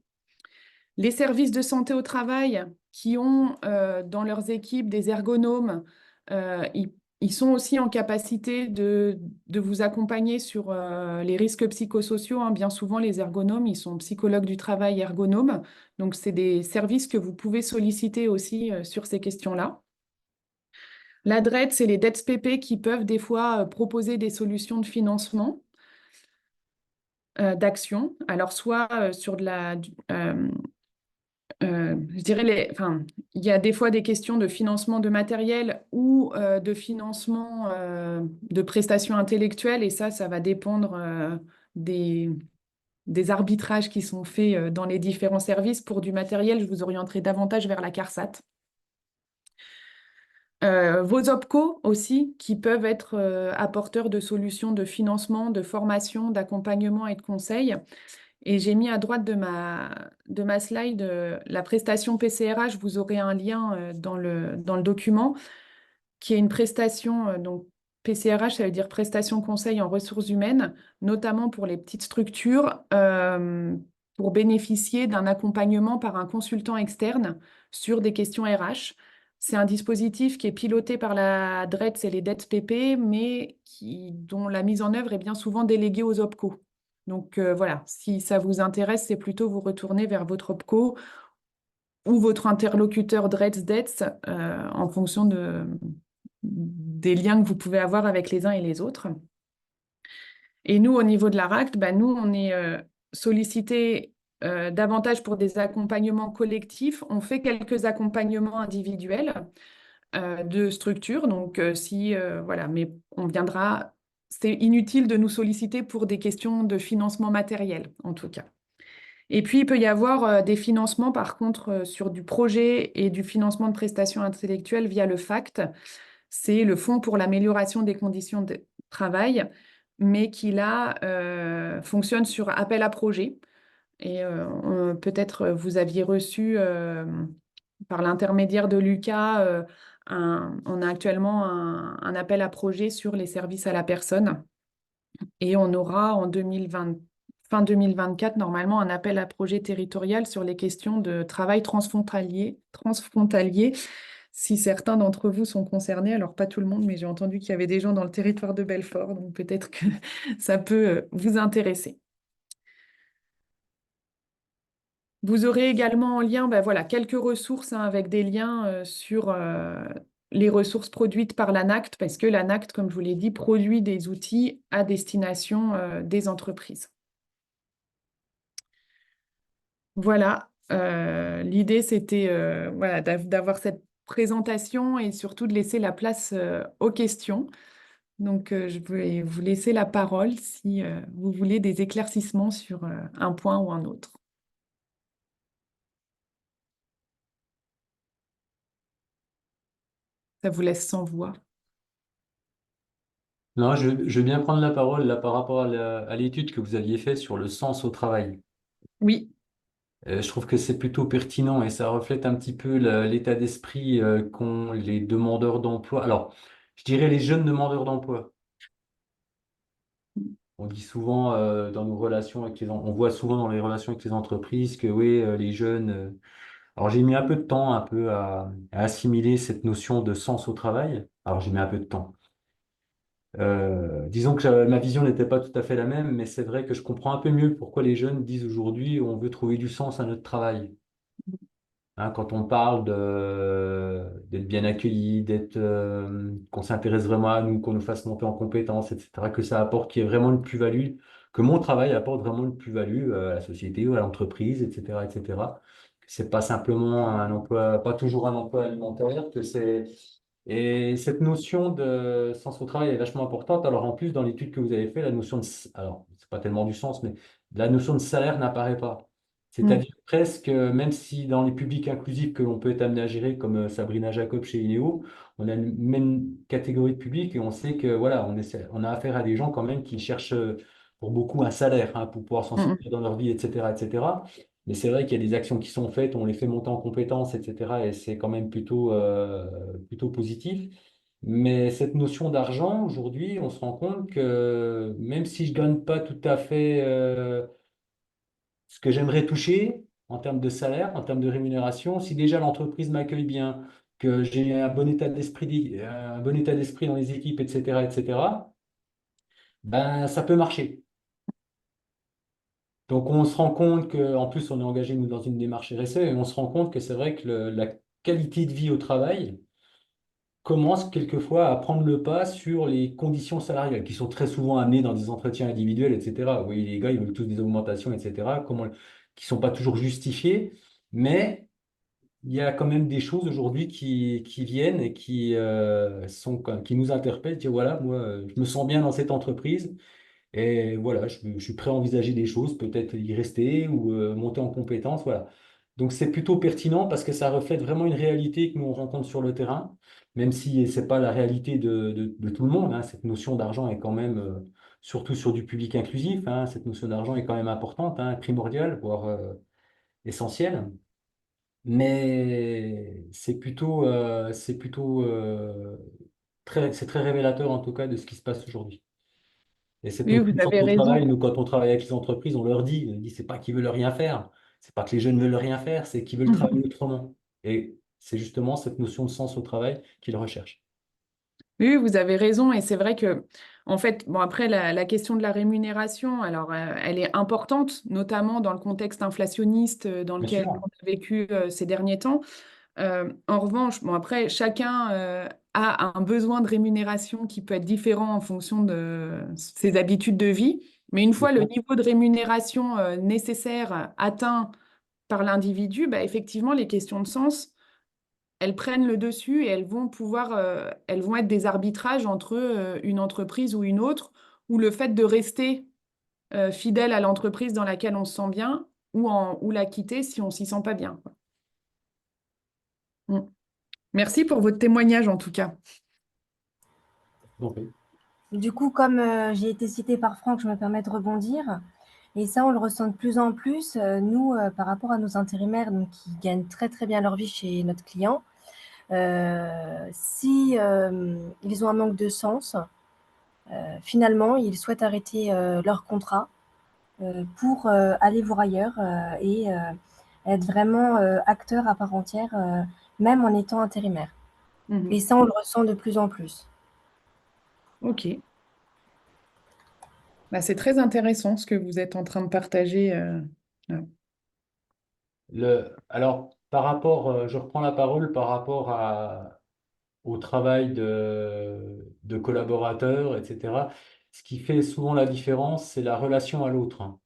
Les services de santé au travail qui ont dans leurs équipes des ergonomes, ils sont aussi en capacité de vous accompagner sur les risques psychosociaux, hein. Bien souvent, les ergonomes, ils sont psychologues du travail ergonomes. Donc, c'est des services que vous pouvez solliciter aussi sur ces questions-là. La DRED, c'est les DETSPP qui peuvent des fois proposer des solutions de financement d'action. Alors, soit sur de la... je dirais, il y a des fois des questions de financement de matériel ou de financement de prestations intellectuelles, et ça va dépendre des arbitrages qui sont faits dans les différents services. Pour du matériel, je vous orienterai davantage vers la CARSAT. Vos OPCO aussi, qui peuvent être apporteurs de solutions de financement, de formation, d'accompagnement et de conseil. Et j'ai mis à droite de ma slide la prestation PCRH. Vous aurez un lien dans le document, qui est une prestation, donc PCRH, ça veut dire prestation conseil en ressources humaines, notamment pour les petites structures, pour bénéficier d'un accompagnement par un consultant externe sur des questions RH. C'est un dispositif qui est piloté par la DRETS et les DETSPP, mais dont la mise en œuvre est bien souvent déléguée aux OPCO. Donc voilà, si ça vous intéresse, c'est plutôt vous retourner vers votre OPCO ou votre interlocuteur DRETS-DETS en fonction des liens que vous pouvez avoir avec les uns et les autres. Et nous, au niveau de la RACT, nous, on est sollicité davantage pour des accompagnements collectifs. On fait quelques accompagnements individuels de structure. Donc, voilà, mais on viendra. C'est inutile de nous solliciter pour des questions de financement matériel, en tout cas. Et puis, il peut y avoir des financements, par contre, sur du projet et du financement de prestations intellectuelles via le FACT. C'est le Fonds pour l'amélioration des conditions de travail, mais qui, là, fonctionne sur appel à projet. Et peut-être vous aviez reçu, par l'intermédiaire de Lucas, on a actuellement un appel à projet sur les services à la personne. Et on aura en 2020, fin 2024, normalement, un appel à projet territorial sur les questions de travail transfrontalier, si certains d'entre vous sont concernés. Alors, pas tout le monde, mais j'ai entendu qu'il y avait des gens dans le territoire de Belfort, donc peut-être que ça peut vous intéresser. Vous aurez également en lien voilà, quelques ressources avec des liens sur les ressources produites par l'ANACT, parce que l'ANACT, comme je vous l'ai dit, produit des outils à destination des entreprises. Voilà, l'idée c'était voilà, d'avoir cette présentation et surtout de laisser la place aux questions. Donc je vais vous laisser la parole si vous voulez des éclaircissements sur un point ou un autre. Ça vous laisse sans voix. Non, je veux bien prendre la parole là par rapport à l'étude que vous aviez faite sur le sens au travail. Oui. Je trouve que c'est plutôt pertinent et ça reflète un petit peu l'état d'esprit qu'ont les demandeurs d'emploi. Alors, je dirais les jeunes demandeurs d'emploi. On dit souvent dans nos relations avec on voit souvent dans les relations avec les entreprises que oui, les jeunes. Alors j'ai mis un peu de temps un peu à assimiler cette notion de sens au travail. Alors j'ai mis un peu de temps. Disons que ma vision n'était pas tout à fait la même, mais c'est vrai que je comprends un peu mieux pourquoi les jeunes disent aujourd'hui on veut trouver du sens à notre travail. Hein, quand on parle d'être bien accueilli, qu'on s'intéresse vraiment à nous, qu'on nous fasse monter en compétences, etc., que ça apporte, qu'il y ait vraiment une plus-value, que mon travail apporte vraiment une plus-value à la société ou à l'entreprise, etc., etc. Que c'est pas simplement un emploi, pas toujours un emploi alimentaire, que c'est et cette notion de sens au travail est vachement importante. Alors en plus, dans l'étude que vous avez fait, la notion alors c'est pas tellement du sens, mais la notion de salaire n'apparaît pas. C'est-à-dire presque, même si dans les publics inclusifs que l'on peut être amené à gérer, comme Sabrina Jacob chez Inéo, on a une même catégorie de public et on sait que voilà, on a affaire à des gens quand même qui cherchent pour beaucoup un salaire pour pouvoir s'en sortir dans leur vie, etc., etc. Mais c'est vrai qu'il y a des actions qui sont faites, on les fait monter en compétences, etc. Et c'est quand même plutôt positif. Mais cette notion d'argent, aujourd'hui, on se rend compte que même si je ne gagne pas tout à fait ce que j'aimerais toucher en termes de salaire, en termes de rémunération, si déjà l'entreprise m'accueille bien, que j'ai un bon état d'esprit dans les équipes, etc., ben, ça peut marcher. Donc on se rend compte qu'en plus on est engagé nous dans une démarche RSE et on se rend compte que c'est vrai que la qualité de vie au travail commence quelquefois à prendre le pas sur les conditions salariales qui sont très souvent amenées dans des entretiens individuels, etc. Oui, les gars, ils veulent tous des augmentations, etc., qui sont pas toujours justifiées, mais il y a quand même des choses aujourd'hui qui viennent et qui nous interpellent, dire voilà, moi, je me sens bien dans cette entreprise. Et voilà, je suis prêt à envisager des choses, peut-être y rester ou monter en compétence, voilà. Donc c'est plutôt pertinent parce que ça reflète vraiment une réalité que nous on rencontre sur le terrain, même si c'est pas la réalité de tout le monde, hein. Cette notion d'argent est quand même, surtout sur du public inclusif, hein, cette notion d'argent est quand même importante, hein, primordiale, voire essentielle. Mais c'est très révélateur en tout cas de ce qui se passe aujourd'hui. Et cette Oui, notion vous de avez santé au travail, raison. nous, quand on travaille avec les entreprises, on dit c'est pas qu'ils veulent rien faire, c'est pas que les jeunes veulent rien faire, c'est qu'ils veulent travailler autrement. Et c'est justement cette notion de sens au travail qu'ils recherchent. Oui, vous avez raison. Et c'est vrai que, en fait, bon, après, la question de la rémunération, alors, elle est importante, notamment dans le contexte inflationniste dans Bien lequel sûr. on a vécu ces derniers temps. En revanche, bon, après, chacun a un besoin de rémunération qui peut être différent en fonction de ses habitudes de vie. Mais une fois le niveau de rémunération nécessaire atteint par l'individu, bah, effectivement, les questions de sens, elles prennent le dessus et elles vont être des arbitrages entre une entreprise ou une autre, ou le fait de rester fidèle à l'entreprise dans laquelle on se sent bien, ou la quitter si on s'y sent pas bien, quoi. Mm. Merci pour votre témoignage en tout cas. Donc, Du coup, comme j'ai été citée par Franck, je me permets de rebondir. Et ça, on le ressent de plus en plus, nous, par rapport à nos intérimaires donc, qui gagnent très très bien leur vie chez notre client. Si ils ont un manque de sens, finalement, ils souhaitent arrêter leur contrat pour aller voir ailleurs et être vraiment acteur à part entière, même en étant intérimaire. Mhm. Et ça, on le ressent de plus en plus. Ok. Bah, c'est très intéressant ce que vous êtes en train de partager. Là. Alors, par rapport, je reprends la parole par rapport au travail de collaborateurs, etc. Ce qui fait souvent la différence, c'est la relation à l'autre, hein.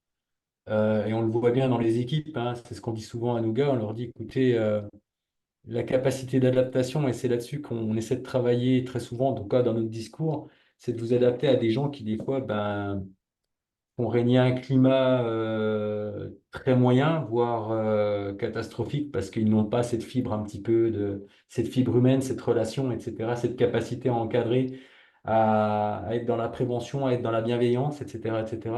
Et on le voit bien dans les équipes, hein, c'est ce qu'on dit souvent à nos gars, on leur dit, écoutez, la capacité d'adaptation, et c'est là-dessus qu'on essaie de travailler très souvent, en tout cas dans notre discours, c'est de vous adapter à des gens qui, des fois, ben, font régner un climat très moyen, voire catastrophique, parce qu'ils n'ont pas cette fibre un petit peu cette fibre humaine, cette relation, etc., cette capacité à encadrer, à être dans la prévention, à être dans la bienveillance, etc., etc.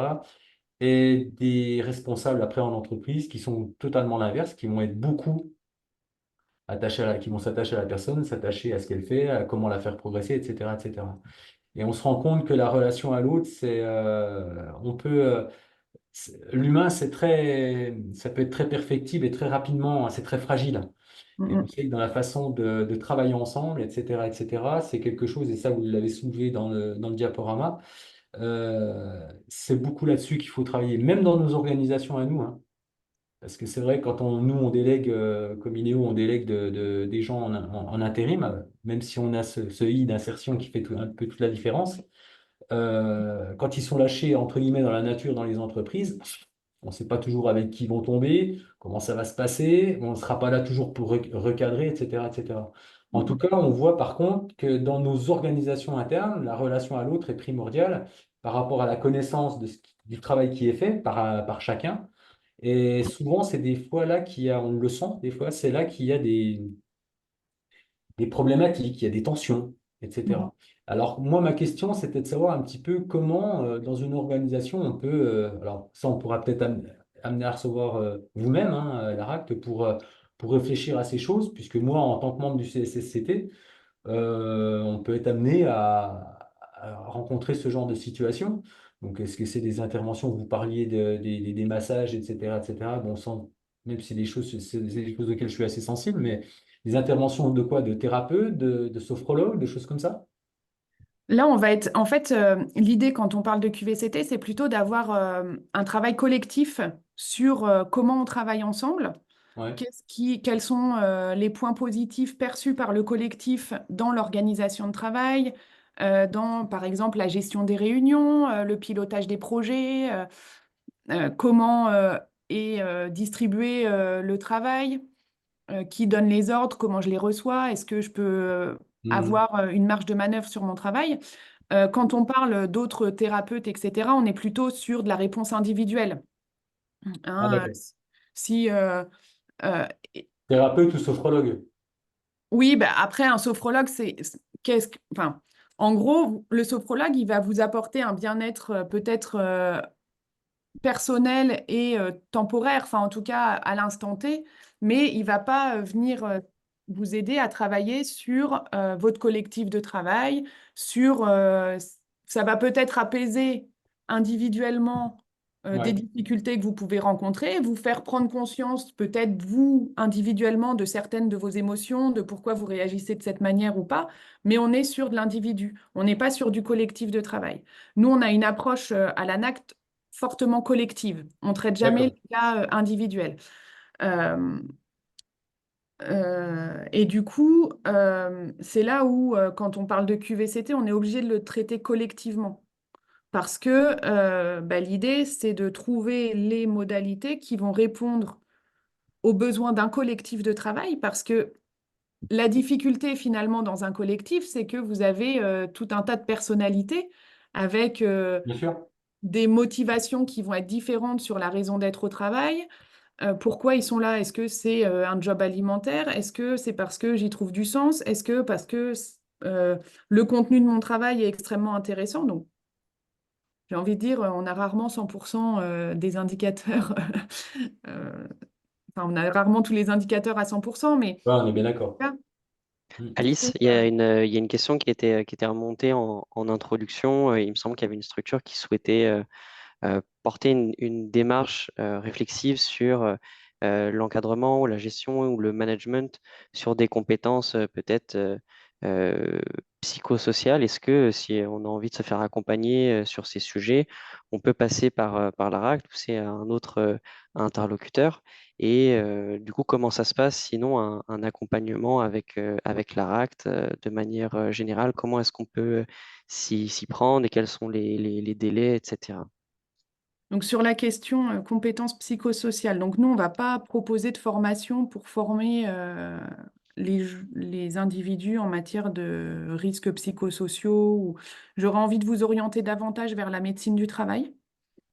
Et des responsables après en entreprise qui sont totalement l'inverse, qui vont être beaucoup qui vont s'attacher à la personne, s'attacher à ce qu'elle fait, à comment la faire progresser, etc., etc. Et on se rend compte que la relation à l'autre, on peut, l'humain, ça peut être très perfectible et très rapidement, hein, c'est très fragile. Et on Mhm. sait que dans la façon de travailler ensemble, etc., etc., c'est quelque chose, et ça, vous l'avez soulevé dans le diaporama, c'est beaucoup là-dessus qu'il faut travailler, même dans nos organisations à nous, hein. Parce que c'est vrai, quand nous, on délègue, comme Inéo, on délègue des gens en intérim, même si on a ce I d'insertion qui fait un peu toute la différence, quand ils sont lâchés, entre guillemets, dans la nature, dans les entreprises, on ne sait pas toujours avec qui ils vont tomber, comment ça va se passer, on ne sera pas là toujours pour recadrer, etc., etc. En tout Mhm. cas, on voit par contre que dans nos organisations internes, la relation à l'autre est primordiale par rapport à la connaissance du travail qui est fait par chacun. Et souvent, c'est des fois là on le sent, des fois, c'est là qu'il y a des problématiques, il y a des tensions, Mhm. etc. Alors, moi, ma question, c'était de savoir un petit peu comment, dans une organisation, on peut, alors ça, on pourra peut-être amener à recevoir vous-même, hein, l'ARACT, pour réfléchir à ces choses, puisque moi, en tant que membre du CSSCT, on peut être amené à rencontrer ce genre de situation. Donc, est-ce que c'est des interventions, vous parliez des massages, etc., etc. Bon, même si c'est des choses auxquelles je suis assez sensible, mais des interventions de quoi? De thérapeute, de sophrologue, de choses comme ça? Là, on va être. En fait, l'idée quand on parle de QVCT, c'est plutôt d'avoir un travail collectif sur comment on travaille ensemble. Ouais. Quels sont les points positifs perçus par le collectif dans l'organisation de travail, dans, par exemple, la gestion des réunions, le pilotage des projets, comment est distribué le travail, qui donne les ordres, comment je les reçois, est-ce que je peux Mhm. avoir une marge de manœuvre sur mon travail. Quand on parle d'autres thérapeutes, etc., on est plutôt sur de la réponse individuelle. Ah, Hein, d'accord. si, euh, Thérapeute ou sophrologue? Oui, bah après, un sophrologue, enfin, en gros, le sophrologue, il va vous apporter un bien-être peut-être personnel et temporaire, enfin, en tout cas, à l'instant T, mais il va pas venir vous aider à travailler sur votre collectif de travail, ça va peut-être apaiser individuellement des Ouais, difficultés que vous pouvez rencontrer, vous faire prendre conscience, peut-être vous, individuellement, de certaines de vos émotions, de pourquoi vous réagissez de cette manière ou pas, mais on est sur de l'individu, on n'est pas sur du collectif de travail. Nous, on a une approche à l'ANACT fortement collective, on ne traite jamais d'accord. les cas individuels. Euh, et du coup, c'est là où, quand on parle de QVCT, on est obligé de le traiter collectivement. Parce que bah, l'idée, c'est de trouver les modalités qui vont répondre aux besoins d'un collectif de travail. Parce que la difficulté, finalement, dans un collectif, c'est que vous avez tout un tas de personnalités avec Bien sûr. des motivations qui vont être différentes sur la raison d'être au travail. Pourquoi ils sont là? Est-ce que c'est un job alimentaire? Est-ce que c'est parce que j'y trouve du sens? Est-ce que parce que le contenu de mon travail est extrêmement intéressant? Donc, j'ai envie de dire, on a rarement 100% des indicateurs. euh, Enfin, on a rarement tous les indicateurs à 100%, mais Ouais, on est bien d'accord. là, Mm. Alice, c'est, il y a une question qui était remontée en introduction. Il me semble qu'il y avait une structure qui souhaitait porter une démarche réflexive sur l'encadrement ou la gestion ou le management sur des compétences peut-être euh, psychosociales. Est-ce que si on a envie de se faire accompagner sur ces sujets, on peut passer par l'ARACT ou c'est un autre interlocuteur? Et du coup, comment ça se passe sinon un accompagnement avec l'ARACT de manière générale? Comment est-ce qu'on peut s'y prendre et quels sont les délais, etc. donc sur la question compétences psychosociales, donc nous, on ne va pas proposer de formation pour former les individus en matière de risques psychosociaux. J'aurais envie de vous orienter davantage vers la médecine du travail.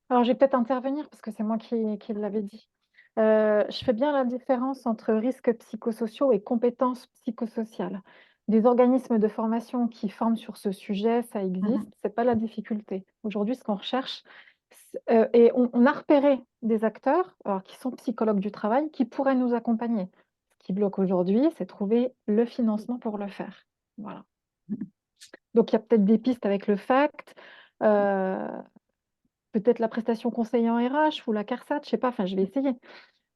Alors, je vais peut-être intervenir parce que c'est moi qui l'avais dit. Je fais bien la différence entre risques psychosociaux et compétences psychosociales. Des organismes de formation qui forment sur ce sujet, ça existe, Mhm. c'est pas la difficulté. Aujourd'hui, ce qu'on recherche, et on a repéré des acteurs alors, qui sont psychologues du travail qui pourraient nous accompagner. Ce qui bloque aujourd'hui, c'est trouver le financement pour le faire. Voilà. Donc, il y a peut-être des pistes avec le FACT, euh, peut-être la prestation conseiller en RH ou la CARSAT, je sais pas, enfin, je vais essayer.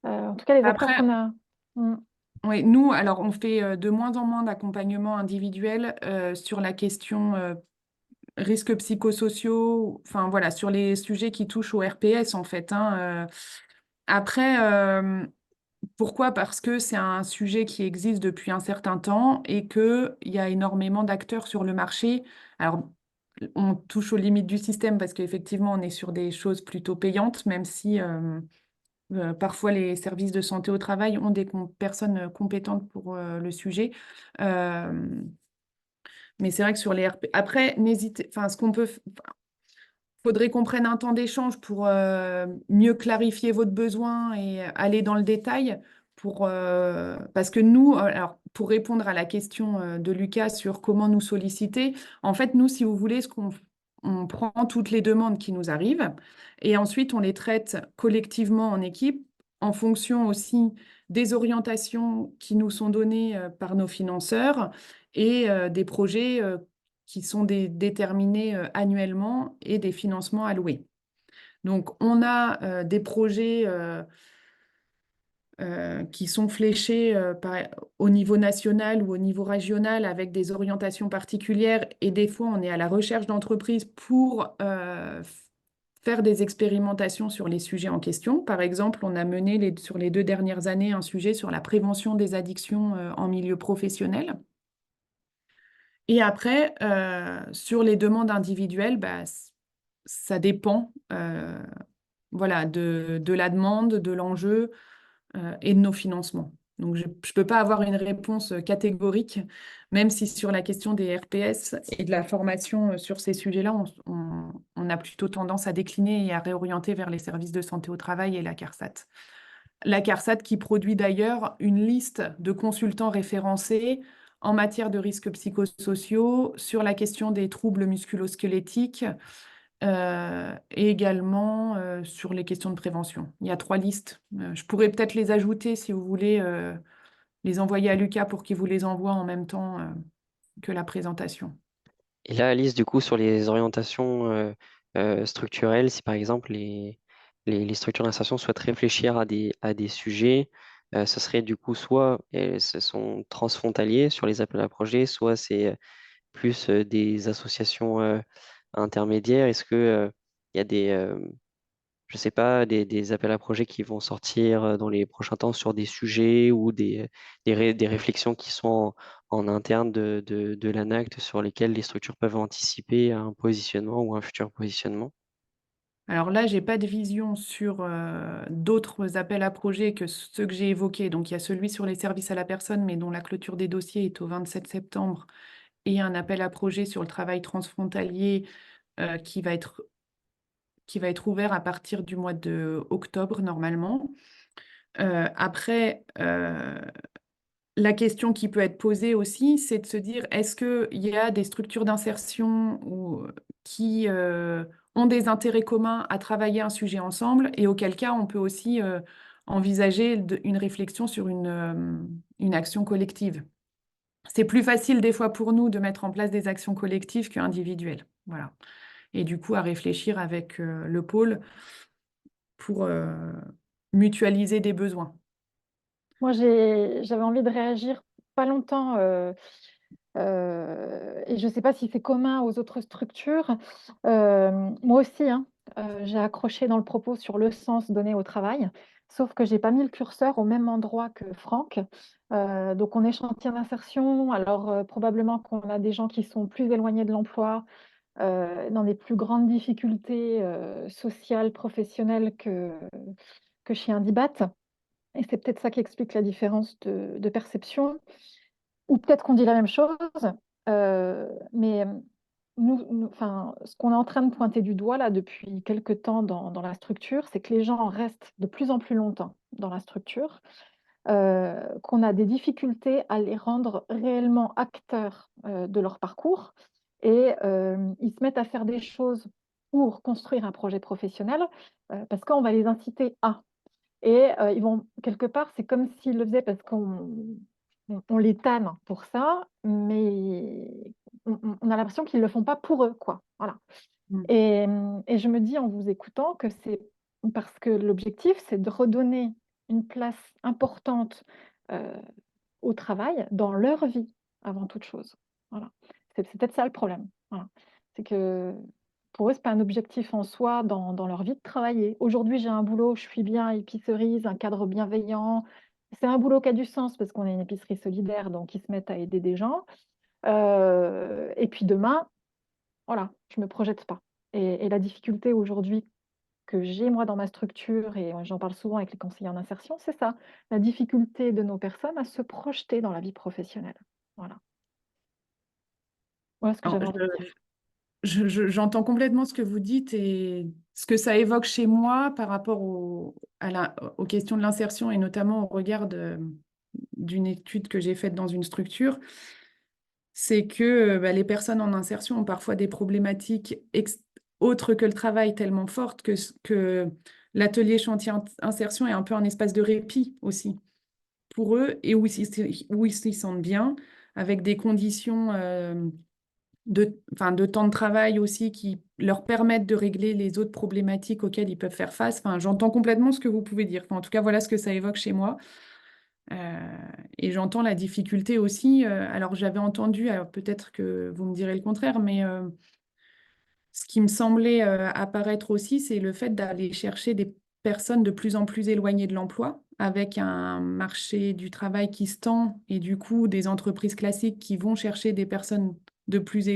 En tout cas, les acteurs Après, qu'on a. Mm. oui, nous, alors on fait de moins en moins d'accompagnement individuel sur la question risques psychosociaux, enfin voilà, sur les sujets qui touchent au RPS en fait, hein. Après, pourquoi? Parce que c'est un sujet qui existe depuis un certain temps et qu'il y a énormément d'acteurs sur le marché. Alors, on touche aux limites du système parce qu'effectivement, on est sur des choses plutôt payantes, même si parfois les services de santé au travail ont des personnes compétentes pour le sujet. Euh, mais c'est vrai que sur les RP... Après, n'hésitez... Enfin, ce qu'on peut... Faudrait qu'on prenne un temps d'échange pour mieux clarifier votre besoin et aller dans le détail parce que nous, alors pour répondre à la question de Lucas sur comment nous solliciter, en fait, nous, si vous voulez, on prend toutes les demandes qui nous arrivent et ensuite on les traite collectivement en équipe en fonction aussi des orientations qui nous sont données par nos financeurs et des projets qui sont déterminés annuellement et des financements alloués. Donc, on a des projets qui sont fléchés au niveau national ou au niveau régional avec des orientations particulières et des fois, on est à la recherche d'entreprises pour faire des expérimentations sur les sujets en question. Par exemple, on a mené sur les 2 dernières années un sujet sur la prévention des addictions en milieu professionnel. Et après, sur les demandes individuelles, bah, ça dépend voilà, de la demande, de l'enjeu et de nos financements. Donc, je ne peux pas avoir une réponse catégorique, même si sur la question des RPS et de la formation sur ces sujets-là, on a plutôt tendance à décliner et à réorienter vers les services de santé au travail et la CARSAT. La CARSAT qui produit d'ailleurs une liste de consultants référencés en matière de risques psychosociaux sur la question des troubles musculo-squelettiques et également sur les questions de prévention. Il y a 3 listes. Je pourrais peut-être les ajouter si vous voulez, les envoyer à Lucas pour qu'il vous les envoie en même temps que la présentation. Et là, Alice, du coup, sur les orientations structurelles, si par exemple les structures d'insertion souhaitent réfléchir à des sujets. Ce serait du coup soit ce sont transfrontaliers sur les appels à projets, soit c'est plus des associations intermédiaires. Est-ce que il y a je sais pas, des appels à projets qui vont sortir dans les prochains temps sur des sujets ou des réflexions qui sont en interne de l'ANACT sur lesquelles les structures peuvent anticiper un positionnement ou un futur positionnement? Alors là, j'ai pas de vision sur d'autres appels à projets que ceux que j'ai évoqués. Donc, il y a celui sur les services à la personne, mais dont la clôture des dossiers est au 27 septembre, et un appel à projet sur le travail transfrontalier euh, qui va être, qui va être ouvert à partir du mois de octobre, normalement. Après, la question qui peut être posée aussi, c'est de se dire, est-ce qu'il y a des structures d'insertion qui ont des intérêts communs à travailler un sujet ensemble, et auquel cas on peut aussi envisager une réflexion sur une action collective. C'est plus facile des fois pour nous de mettre en place des actions collectives qu'individuelles. Voilà. Et du coup, à réfléchir avec le pôle pour mutualiser des besoins. Moi, j'avais envie de réagir pas longtemps, et je ne sais pas si c'est commun aux autres structures. Moi aussi, hein, j'ai accroché dans le propos sur le sens donné au travail, sauf que j'ai pas mis le curseur au même endroit que Franck. Donc, on est chantier d'insertion, alors probablement qu'on a des gens qui sont plus éloignés de l'emploi, dans des plus grandes difficultés sociales, professionnelles que chez Indibat. Et c'est peut-être ça qui explique la différence de perception. Ou peut-être qu'on dit la même chose, mais enfin, ce qu'on est en train de pointer du doigt là depuis quelque temps dans la structure, c'est que les gens restent de plus en plus longtemps dans la structure, qu'on a des difficultés à les rendre réellement acteurs de leur parcours, et ils se mettent à faire des choses pour construire un projet professionnel, parce qu'on va les inciter à. Et ils vont quelque part, c'est comme s'ils le faisaient parce qu'on les tanne pour ça, mais on a l'impression qu'ils ne le font pas pour eux, quoi. Voilà. Mm. Et je me dis en vous écoutant que c'est parce que l'objectif, c'est de redonner une place importante euh, au travail dans leur vie avant toute chose. Voilà. C'est peut-être ça le problème. Voilà. C'est que pour eux, ce n'est pas un objectif en soi dans leur vie de travailler. Aujourd'hui, j'ai un boulot, je suis bien, épicerie, un cadre bienveillant. C'est un boulot qui a du sens parce qu'on est une épicerie solidaire, donc ils se mettent à aider des gens. Et puis demain, voilà, je ne me projette pas. Et la difficulté aujourd'hui que j'ai moi dans ma structure, et j'en parle souvent avec les conseillers en insertion, c'est ça, la difficulté de nos personnes à se projeter dans la vie professionnelle. Voilà, voilà ce que Alors, j'avais envie de dire. j'entends complètement ce que vous dites et ce que ça évoque chez moi par rapport aux questions de l'insertion, et notamment au regard d'une étude que j'ai faite dans une structure. C'est que bah, les personnes en insertion ont parfois des problématiques autres que le travail tellement fortes que l'atelier chantier insertion est un peu un espace de répit aussi pour eux, et où ils s'y sentent bien, avec des conditions de temps de travail aussi qui leur permettent de régler les autres problématiques auxquelles ils peuvent faire face. Enfin, j'entends complètement ce que vous pouvez dire. Enfin, en tout cas, voilà ce que ça évoque chez moi. Et j'entends la difficulté aussi. Alors, j'avais entendu, alors peut-être que vous me direz le contraire, mais ce qui me semblait apparaître aussi, c'est le fait d'aller chercher des personnes de plus en plus éloignées de l'emploi, avec un marché du travail qui se tend, et du coup des entreprises classiques qui vont chercher des personnes de plus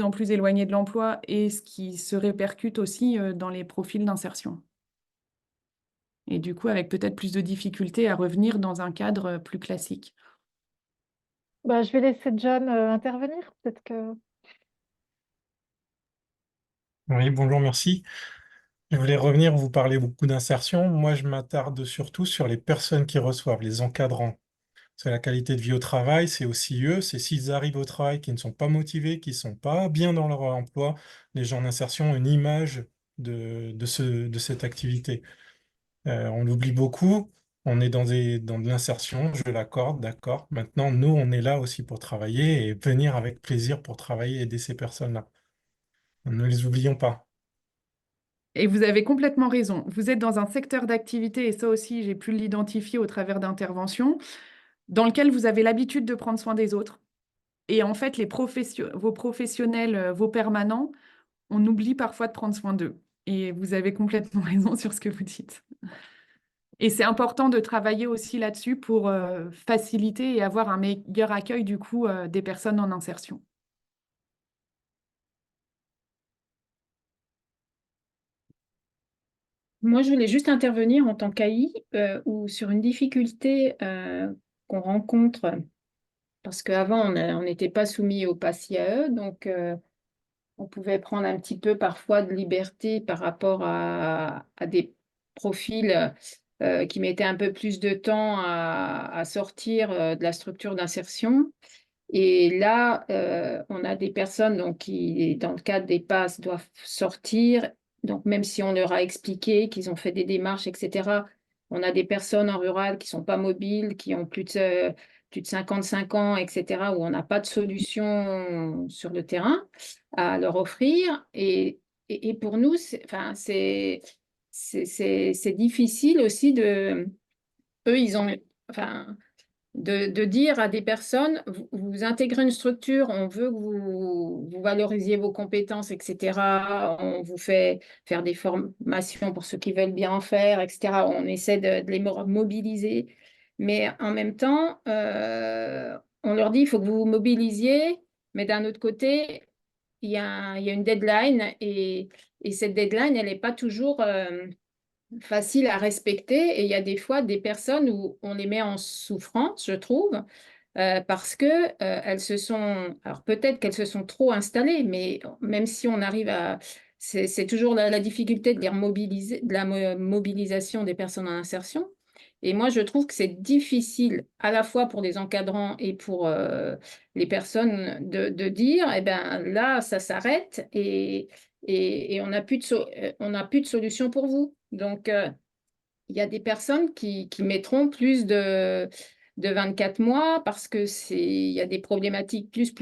en plus éloignées de l'emploi, et ce qui se répercute aussi dans les profils d'insertion. Et du coup, avec peut-être plus de difficultés à revenir dans un cadre plus classique. Bah, je vais laisser John intervenir. Peut-être que Oui, bonjour, merci. Je voulais revenir, vous parlez beaucoup d'insertion. Moi, je m'attarde surtout sur les personnes qui reçoivent, les encadrants. C'est la qualité de vie au travail, c'est aussi eux, c'est s'ils arrivent au travail qui ne sont pas motivés, qui ne sont pas bien dans leur emploi, les gens d'insertion ont une image de cette activité. On l'oublie beaucoup, on est dans de l'insertion, je l'accorde, d'accord. Maintenant, nous, on est là aussi pour travailler et venir avec plaisir pour travailler et aider ces personnes-là. Ne les oublions pas. Et vous avez complètement raison. Vous êtes dans un secteur d'activité, et ça aussi, j'ai pu l'identifier au travers d'interventions, dans lequel vous avez l'habitude de prendre soin des autres. Et en fait, vos professionnels, vos permanents, on oublie parfois de prendre soin d'eux. Et vous avez complètement raison sur ce que vous dites. Et c'est important de travailler aussi là-dessus pour faciliter et avoir un meilleur accueil du coup des personnes en insertion. Moi, je voulais juste intervenir en tant qu'AI ou sur une difficulté qu'on rencontre, parce qu'avant, on n'était pas soumis au PASS IAE, donc on pouvait prendre un petit peu parfois de liberté par rapport à des profils qui mettaient un peu plus de temps à sortir de la structure d'insertion. Et là, on a des personnes donc, qui, dans le cadre des PASS, doivent sortir. Donc, même si on leur a expliqué qu'ils ont fait des démarches, etc., on a des personnes en rural qui ne sont pas mobiles, qui ont plus de 55 ans, etc., où on n'a pas de solution sur le terrain à leur offrir. Et pour nous, enfin, c'est difficile aussi de... Eux, ils ont... Enfin, de dire à des personnes, vous intégrez une structure, on veut que vous valorisiez vos compétences, etc. On vous fait faire des formations pour ceux qui veulent bien en faire, etc. On essaie de les mobiliser. Mais en même temps, on leur dit, il faut que vous vous mobilisiez, mais d'un autre côté, il y a une deadline et cette deadline, elle n'est pas toujours facile à respecter. Et il y a des fois des personnes où on les met en souffrance, je trouve, parce que elles se sont, alors peut-être qu'elles se sont trop installées, mais même si on arrive à, c'est toujours la difficulté de les remobiliser, de la mobilisation des personnes en insertion. Et moi, je trouve que c'est difficile à la fois pour les encadrants et pour les personnes de dire, eh ben là, ça s'arrête et on n'a plus on n'a plus de solution pour vous. Donc, il y a des personnes qui mettront plus de 24 mois parce que il y a des problématiques plus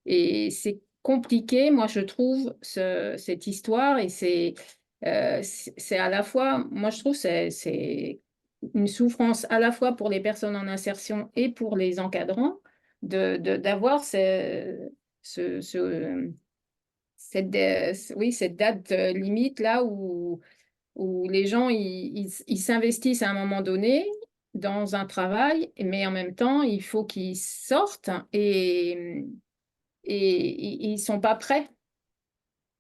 et c'est compliqué, moi, je trouve, cette histoire et c'est à la fois, moi, je trouve, c'est une souffrance à la fois pour les personnes en insertion et pour les encadrants d'avoir cette date limite là où les gens ils s'investissent à un moment donné dans un travail, mais en même temps, il faut qu'ils sortent et ils ne sont pas prêts.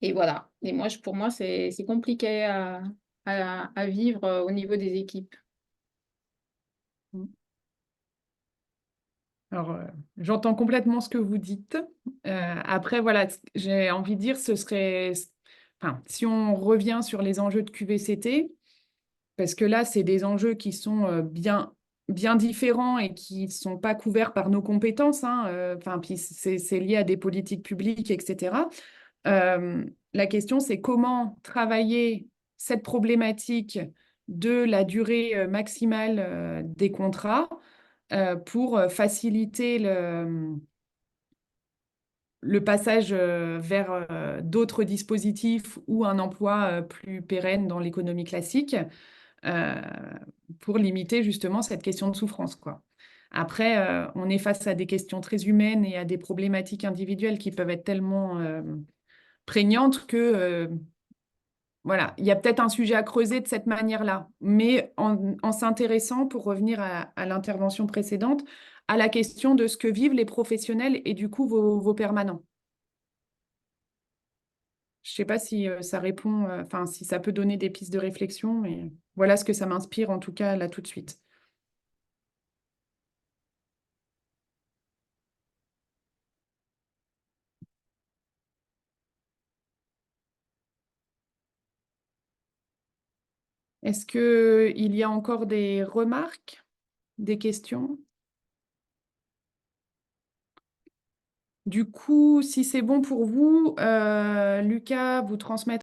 Et voilà. Et moi, pour moi, c'est compliqué à vivre au niveau des équipes. Alors, j'entends complètement ce que vous dites. Après, voilà, j'ai envie de dire, ce serait, enfin, si on revient sur les enjeux de QVCT, parce que là, c'est des enjeux qui sont bien différents et qui ne sont pas couverts par nos compétences, hein, enfin, puis c'est lié à des politiques publiques, etc. La question, c'est comment travailler cette problématique de la durée maximale des contrats pour faciliter le passage vers d'autres dispositifs ou un emploi plus pérenne dans l'économie classique euh, pour limiter justement cette question de souffrance, quoi. Après, on est face à des questions très humaines et à des problématiques individuelles qui peuvent être tellement prégnantes que voilà, il y a peut-être un sujet à creuser de cette manière-là, mais en s'intéressant, pour revenir à l'intervention précédente, à la question de ce que vivent les professionnels et du coup vos permanents. Je ne sais pas si ça répond, enfin si ça peut donner des pistes de réflexion, mais voilà ce que ça m'inspire en tout cas là tout de suite. Est-ce qu'il y a encore des remarques, des questions? Du coup, si c'est bon pour vous, Lucas vous transmettra